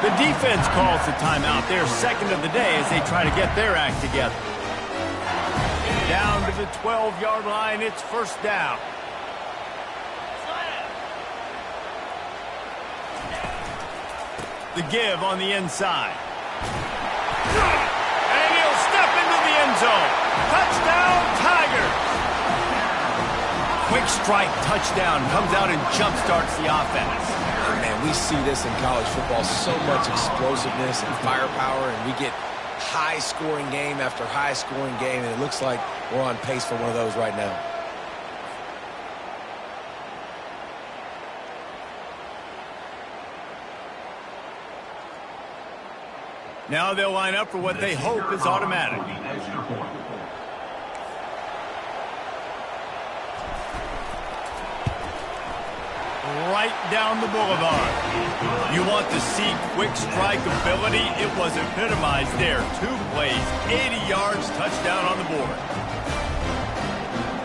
The defense calls the timeout. Their second of the day as they try to get their act together. Down to the 12-yard line. It's first down. The give on the inside. And he'll step into the end zone. Touchdown, Tigers. Quick strike touchdown comes out and jump-starts the offense. And man, we see this in college football, so much explosiveness and firepower, and we get high-scoring game after high-scoring game, and it looks like we're on pace for one of those right now. Now they'll line up for what they hope is automatic. Right down the boulevard. You want to see quick strike ability? It was epitomized there. 2 plays, 80 yards, touchdown on the board.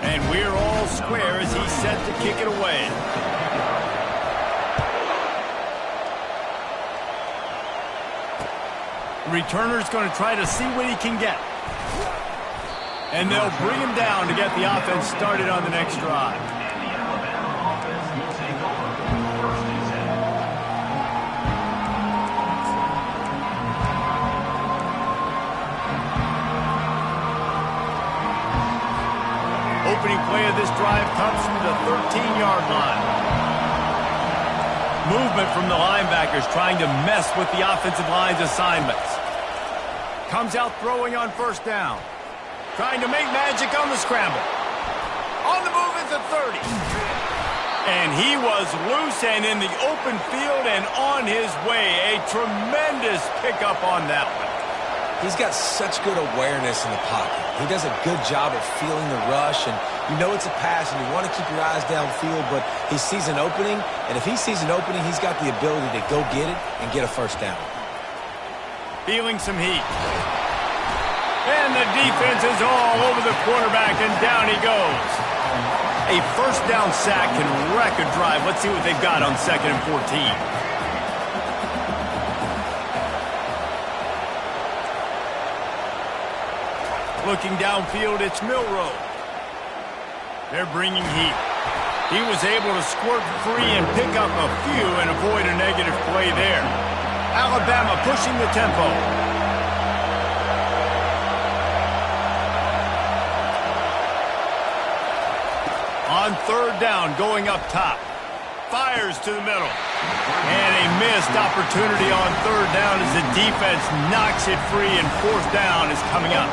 And we're all square as he's set to kick it away. Returner's going to try to see what he can get. And they'll bring him down to get the offense started on the next drive. Opening play of this drive comes from the 13-yard line. Movement from the linebackers trying to mess with the offensive line's assignments. Comes out throwing on first down. Trying to make magic on the scramble. On the move at the 30. And he was loose and in the open field and on his way. A tremendous pickup on that one. He's got such good awareness in the pocket. He does a good job of feeling the rush, and you know it's a pass, and you want to keep your eyes downfield, but he sees an opening, and if he sees an opening, he's got the ability to go get it and get a first down. Feeling some heat. And the defense is all over the quarterback, and down he goes. A first down sack can wreck a drive. Let's see what they've got on 2nd and 14. Looking downfield, it's Milroe. They're bringing heat. He was able to squirt free and pick up a few and avoid a negative play there. Alabama pushing the tempo. On 3rd down, going up top. Fires to the middle. And a missed opportunity on third down as the defense knocks it free, and fourth down is coming up.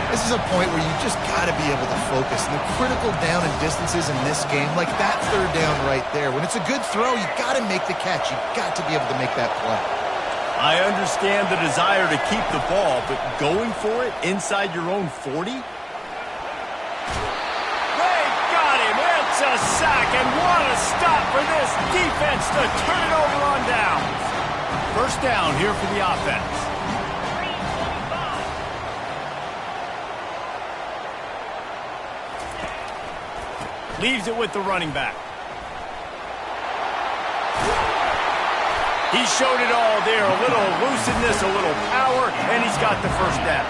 This is a point where you just got to be able to focus. And the critical down and distances in this game, like that third down right there, when it's a good throw, you got to make the catch. You got to be able to make that play. I understand the desire to keep the ball, but going for it inside your own 40? They got him. It's a sack, and what a stop for this defense to turn it over on downs. First down here for the offense. Leaves it with the running back. He showed it all there. A little elusiveness, a little power, and he's got the first down.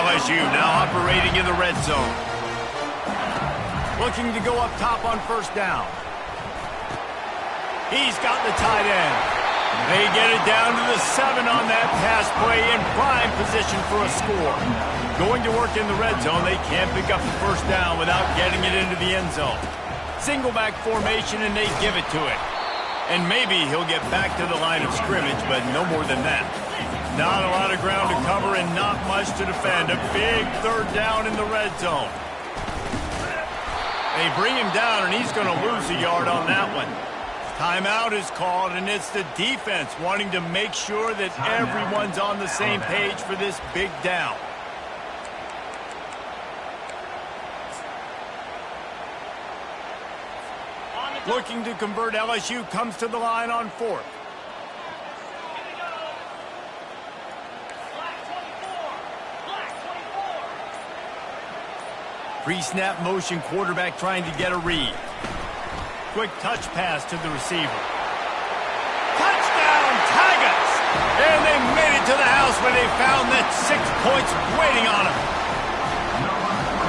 LSU now operating in the red zone. Looking to go up top on first down. He's got the tight end. They get it down to the 7 on that pass play, in prime position for a score. Going to work in the red zone, they can't pick up the first down without getting it into the end zone. Single back formation, and they give it to it. And maybe he'll get back to the line of scrimmage, but no more than that. Not a lot of ground to cover and not much to defend. A big third down in the red zone. They bring him down, and he's going to lose a yard on that one. Timeout is called, and it's the defense wanting to make sure that everyone's on the same page for this big down. Looking to convert, LSU comes to the line on fourth. Pre-snap motion, quarterback trying to get a read. Quick touch pass to the receiver. Touchdown, Tigers! And they made it to the house when they found that 6 points waiting on them.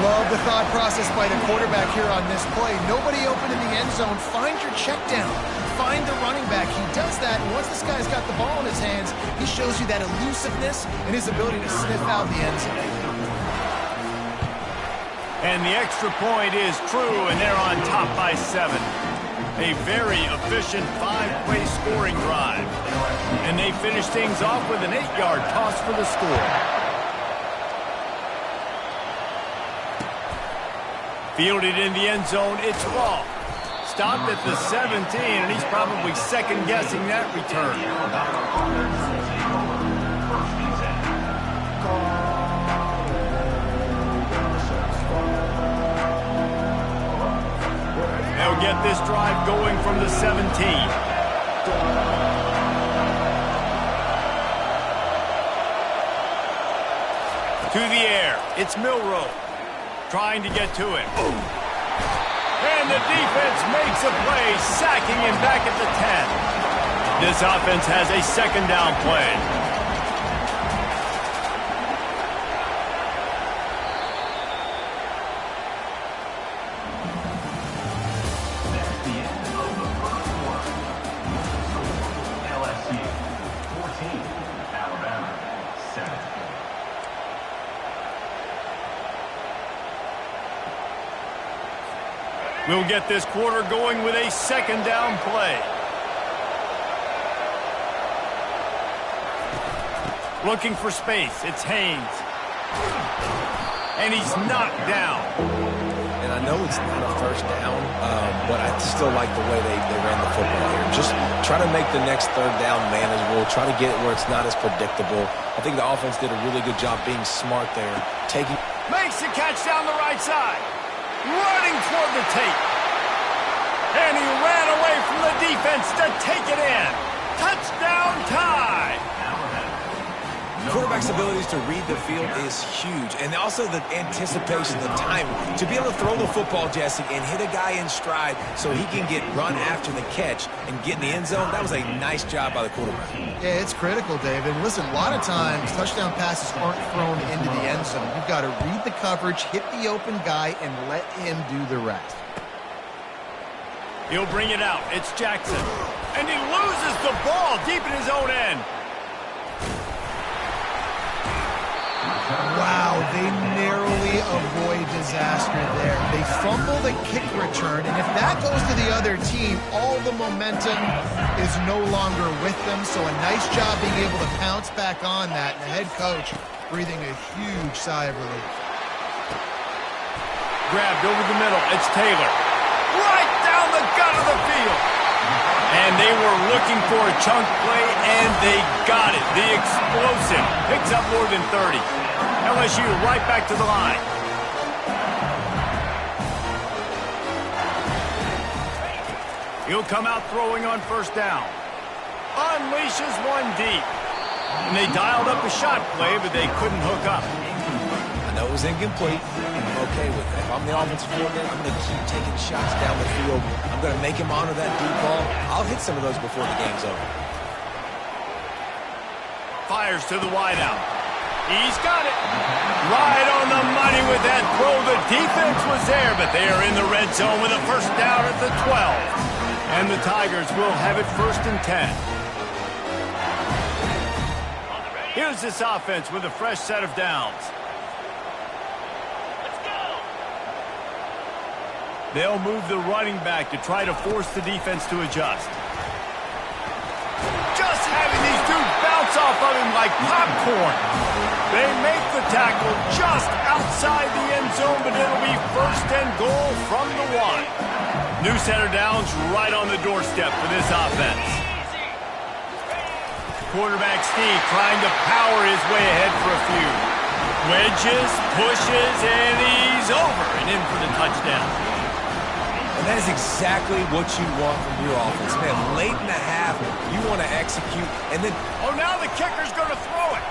Love the thought process by the quarterback here on this play. Nobody open in the end zone. Find your check down. Find the running back. He does that, and once this guy's got the ball in his hands, he shows you that elusiveness and his ability to sniff out the end zone. And the extra point is true, and they're on top by 7. A very efficient 5-play scoring drive. And they finish things off with an 8-yard toss for the score. Fielded in the end zone, it's Raw. Stopped at the 17, and he's probably second-guessing that return. They'll get this drive going from the 17. To the air, it's Milroe. Trying to get to it. And the defense makes a play, sacking him back at the 10. This offense has a second down play. That's the end of the first quarter. LSU 14, Alabama 7. We'll get this quarter going with a second down play. Looking for space. It's Haynes. And he's knocked down. And I know it's not a first down, but I still like the way they ran the football here. Just try to make the next third down manageable. Try to get it where it's not as predictable. I think the offense did a really good job being smart there. Makes the catch down the right side. Running toward the tape. And he ran away from the defense to take it in. Touchdown tie. Quarterback's abilities to read the field is huge. And also the anticipation, the timing. To be able to throw the football, Jesse, and hit a guy in stride so he can get run after the catch and get in the end zone, that was a nice job by the quarterback. Yeah, it's critical, Dave. And listen, a lot of times touchdown passes aren't thrown into the end zone. You've got to read the coverage, hit the open guy, and let him do the rest. He'll bring it out. It's Jackson. And he loses the ball deep in his own end. Wow, they narrowly avoid disaster there. They fumble the kick return, and if that goes to the other team, all the momentum is no longer with them. So a nice job being able to pounce back on that, and the head coach breathing a huge sigh of relief. Grabbed over the middle. It's Taylor. Right down the gut of the field. And they were looking for a chunk play, and they got it. The explosive picks up more than 30. LSU right back to the line. He'll come out throwing on first down. Unleashes one deep. And they dialed up a shot play, but they couldn't hook up. I know it was incomplete. I'm okay with it. If I'm the offensive coordinator, I'm going to keep taking shots down the field. I'm going to make him honor that deep ball. I'll hit some of those before the game's over. Fires to the wideout. He's got it. Right on the money with that throw. The defense was there, but they are in the red zone with a first down at the 12. And the Tigers will have it 1st and 10. Here's this offense with a fresh set of downs. Let's go. They'll move the running back to try to force the defense to adjust. Just having these dudes bounce off of him like popcorn. They make the tackle just outside the end zone, but it'll be 1st and goal from the 1. New center downs right on the doorstep for this offense. Quarterback Steve trying to power his way ahead for a few. Wedges, pushes, and he's over and in for the touchdown. And that is exactly what you want from your offense. Man, late in the half, you want to execute, and then... Oh, now the kicker's going to throw it.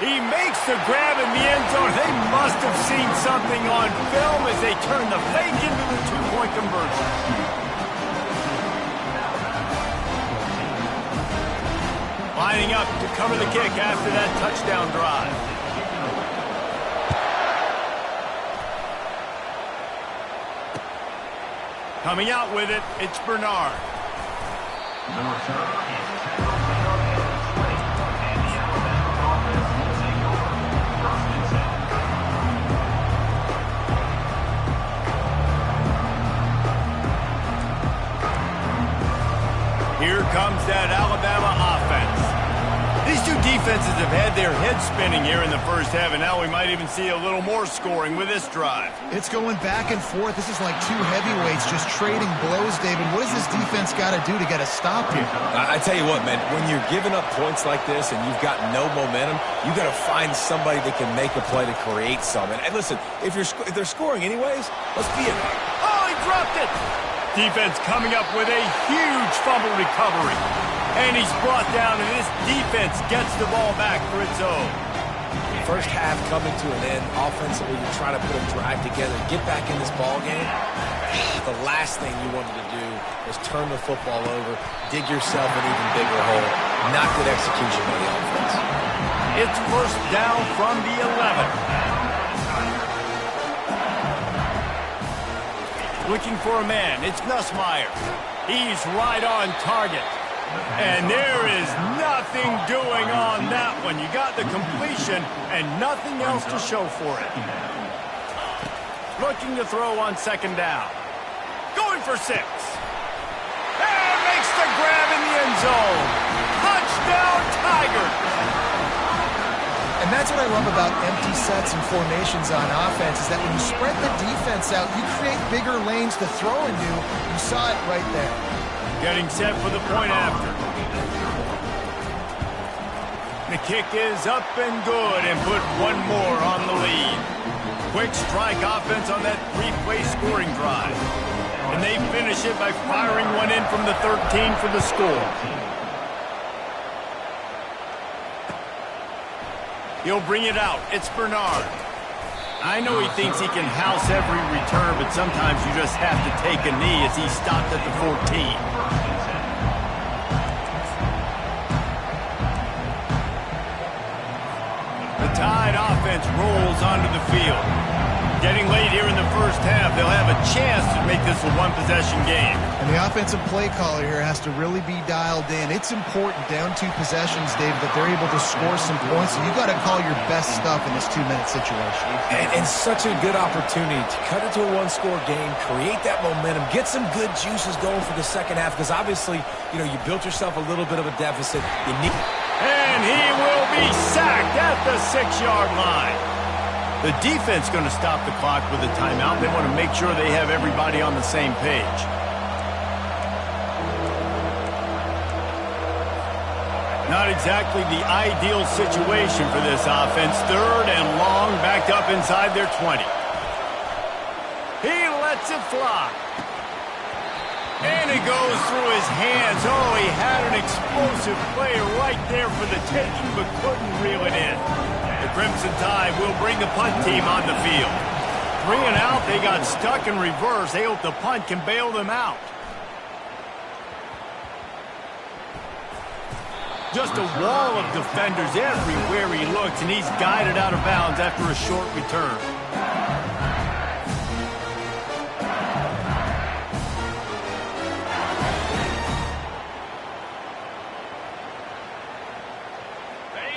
He makes the grab in the end zone. They must have seen something on film as they turn the fake into the two-point conversion. Lining up to cover the kick after that touchdown drive. Coming out with it, it's Bernard. The return is tackled on the 20, and the Alabama offense will take over 1st and 10. Here comes that Alabama offense. These two defenses have had their heads spinning here in the first half, and now we might even see a little more scoring with this drive. It's going back and forth. This is like two heavyweights just trading blows, David. What does this defense got to do to get a stop here? I tell you what, man, when you're giving up points like this and you've got no momentum, you got to find somebody that can make a play to create something. And listen, if they're scoring anyways, let's be it. Oh, he dropped it! Defense coming up with a huge fumble recovery. And he's brought down, and this defense gets the ball back for its own. First half coming to an end. Offensively, you're trying to put a drive together, get back in this ball game. The last thing you wanted to do was turn the football over, dig yourself an even bigger hole. Not good execution by the offense. It's 1st down from the 11. Looking for a man. It's Nussmeier. He's right on target. And there is nothing doing on that one. You got the completion and nothing else to show for it. Looking to throw on 2nd down. Going for 6. And makes the grab in the end zone. Touchdown, Tigers. And that's what I love about empty sets and formations on offense, is that when you spread the defense out, you create bigger lanes to throw into. You saw it right there. Getting set for the point after. The kick is up and good and put one more on the lead. Quick strike offense on that 3-play scoring drive. And they finish it by firing one in from the 13 for the score. He'll bring it out. It's Bernard. I know he thinks he can house every return, but sometimes you just have to take a knee as he stopped at the 14. The Tide offense rolls onto the field. Getting late here in the first half, they'll have a chance to make this a one-possession game. And the offensive play caller here has to really be dialed in. It's important down 2 possessions, David, that they're able to score some points. So you got to call your best stuff in this 2-minute situation. And such a good opportunity to cut it to a one-score game, create that momentum, get some good juices going for the second half, because obviously, you know, you built yourself a little bit of a deficit. You need. And he will be sacked at the 6-yard line. The defense going to stop the clock with a timeout. They want to make sure they have everybody on the same page. Not exactly the ideal situation for this offense. 3rd and long, backed up inside their 20. He lets it fly. And it goes through his hands. Oh, he had an explosive play right there for the taking, but couldn't reel it in. The Crimson Tide will bring the punt team on the field. 3 and out, they got stuck in reverse. They hope the punt can bail them out. Just a wall of defenders everywhere he looks, and he's guided out of bounds after a short return.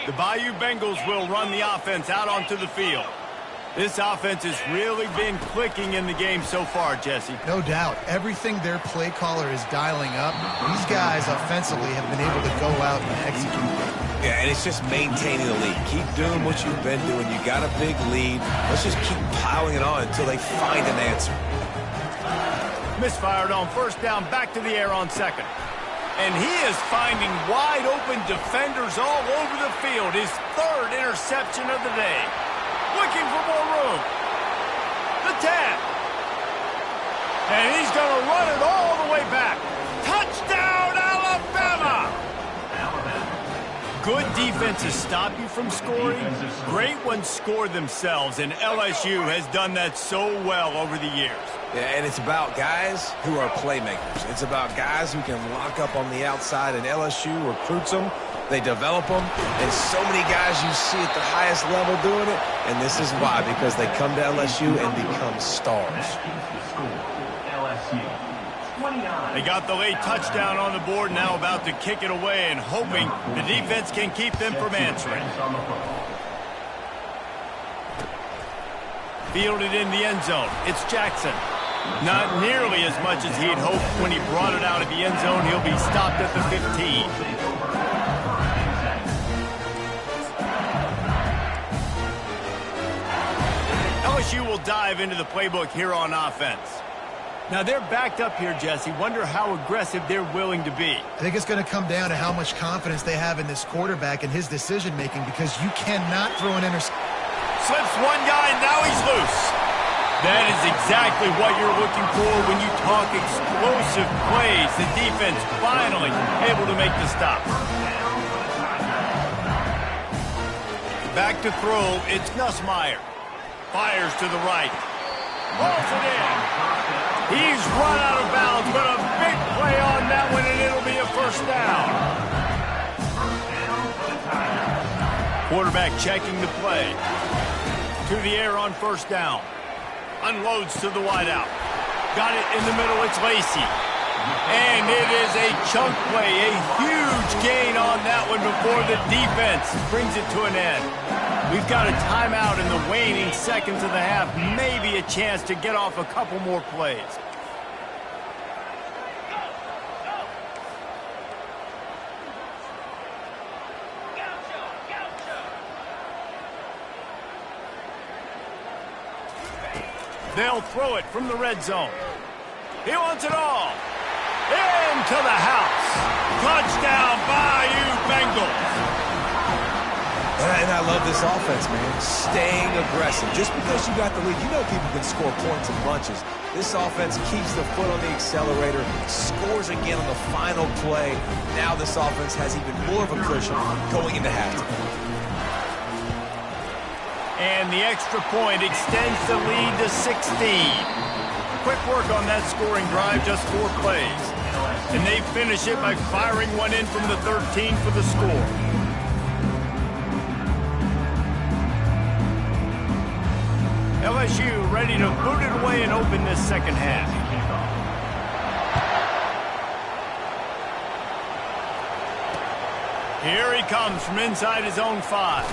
The Bayou Bengals will run the offense out onto the field. This offense has really been clicking in the game so far, Jesse. No doubt. Everything their play caller is dialing up, these guys offensively have been able to go out and execute. Yeah, and it's just maintaining the lead. Keep doing what you've been doing. You got a big lead. Let's just keep piling it on until they find an answer. Misfired on 1st down, back to the air on 2nd. And he is finding wide-open defenders all over the field. His 3rd interception of the day. Looking for more room. The tap. And he's going to run it all the way back. Touchdown, Alabama! Good defenses stop you from scoring. Great ones score themselves, and LSU has done that so well over the years. Yeah, and it's about guys who are playmakers. It's about guys who can lock up on the outside, and LSU recruits them. They develop them, and so many guys you see at the highest level doing it, and this is why, because they come to LSU and become stars. They got the late touchdown on the board, now about to kick it away and hoping the defense can keep them from answering. Fielded in the end zone. It's Jackson. Not nearly as much as he'd hoped when he brought it out of the end zone. He'll be stopped at the 15. LSU will dive into the playbook here on offense. Now, they're backed up here, Jesse. Wonder how aggressive they're willing to be. I think it's going to come down to how much confidence they have in this quarterback and his decision-making, because you cannot throw an interception. Slips one guy, and now he's loose. That is exactly what you're looking for when you talk explosive plays. The defense finally able to make the stop. Back to throw, it's Nussmeier. Fires to the right. Pulls it in. He's run out of bounds, but a big play on that one, and it'll be a 1st down. Quarterback checking the play. To the air on 1st down. Unloads to the wideout. Got it in the middle, it's Lacey. And it is a chunk play, a huge gain on that one before the defense brings it to an end. We've got a timeout in the waning seconds of the half, maybe a chance to get off a couple more plays. They'll throw it from the red zone. He wants it all. Into the house. Touchdown, Bayou Bengals. And I love this offense, man. Staying aggressive. Just because you got the lead, you know people can score points in bunches. This offense keeps the foot on the accelerator, scores again on the final play. Now this offense has even more of a cushion going into halftime. And the extra point extends the lead to 16. Quick work on that scoring drive, just 4 plays. And they finish it by firing one in from the 13 for the score. LSU ready to boot it away and open this second half. Here he comes from inside his own 5.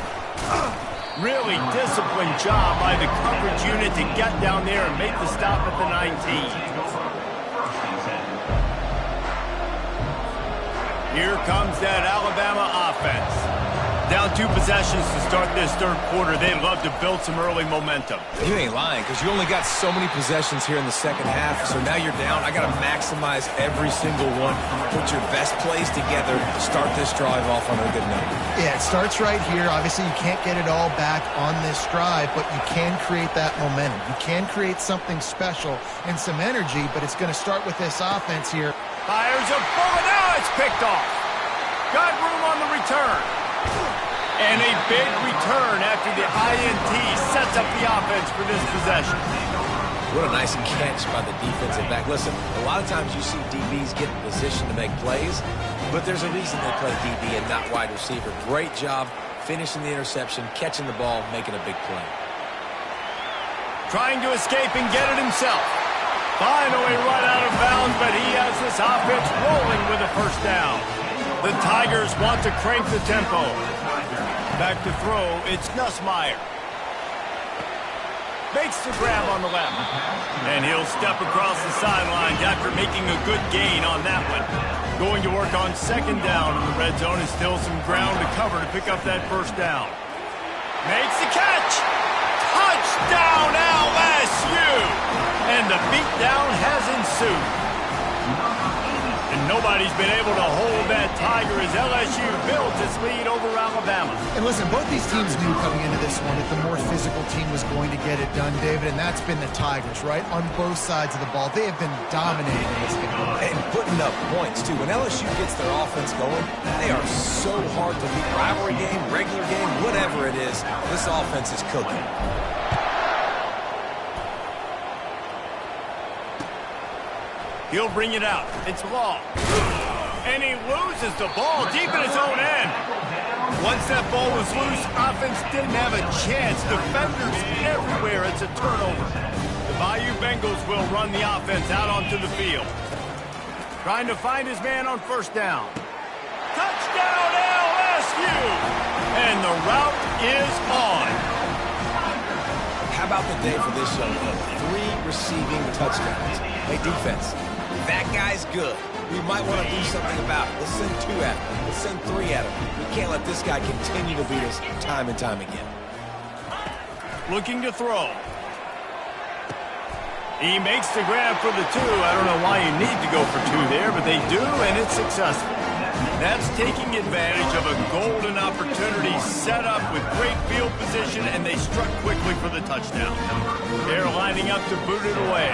Really disciplined job by the coverage unit to get down there and make the stop at the 19. Here comes that Alabama offense. Down 2 possessions to start this third quarter. They'd love to build some early momentum. You ain't lying, because you only got so many possessions here in the second half, so now you're down. I got to maximize every single one. Put your best plays together. Start this drive off on a good note. Yeah, it starts right here. Obviously, you can't get it all back on this drive, but you can create that momentum. You can create something special and some energy, but it's going to start with this offense here. Fires a bullet. Now it's picked off. Got room on the return. And a big return after the INT sets up the offense for this possession. What a nice catch by the defensive back. Listen, a lot of times you see DBs get in position to make plays, but there's a reason they play DB and not wide receiver. Great job finishing the interception, catching the ball, making a big play. Trying to escape and get it himself. Finally right out of bounds, but he has this offense rolling with a first down. The Tigers want to crank the tempo. Back to throw, it's Nussmeier. Makes the grab on the left. And he'll step across the sidelines after making a good gain on that one. Going to work on second down in the red zone, and still some ground to cover to pick up that first down. Makes the catch. Touchdown LSU. And the beatdown has ensued. And nobody's been able to hold that Tiger as LSU builds its lead over Alabama. And listen, both these teams knew coming into this one that the more physical team was going to get it done, David, and that's been the Tigers, right? On both sides of the ball. They have been dominating this game. And putting up points, too. When LSU gets their offense going, they are so hard to beat. Rivalry game, regular game, whatever it is, this offense is cooking. He'll bring it out. It's Law. And he loses the ball deep in his own end. Once that ball was loose, offense didn't have a chance. Defenders everywhere. It's a turnover. The Bayou Bengals will run the offense out onto the field. Trying to find his man on first down. Touchdown LSU! And the route is on. How about the day for this young fella? 3 receiving touchdowns. Hey, defense. That guy's good. We might want to do something about it. Let's send 2 at him. Let's send 3 at him. We can't let this guy continue to beat us time and time again. Looking to throw. He makes the grab for the 2. I don't know why you need to go for 2 there, but they do, and it's successful. That's taking advantage of a golden opportunity set up with great field position, and they struck quickly for the touchdown. They're lining up to boot it away.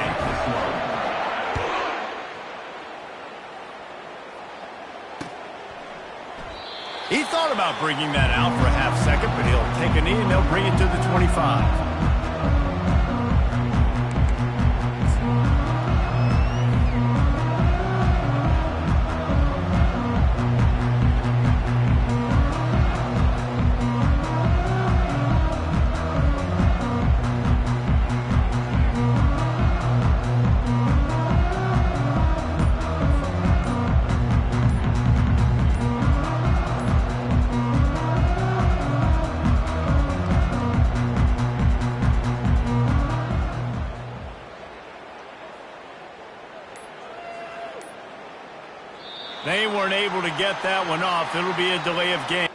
He thought about bringing that out for a half second, but he'll take a knee and they'll bring it to the 25. They weren't able to get that one off. It'll be a delay of game.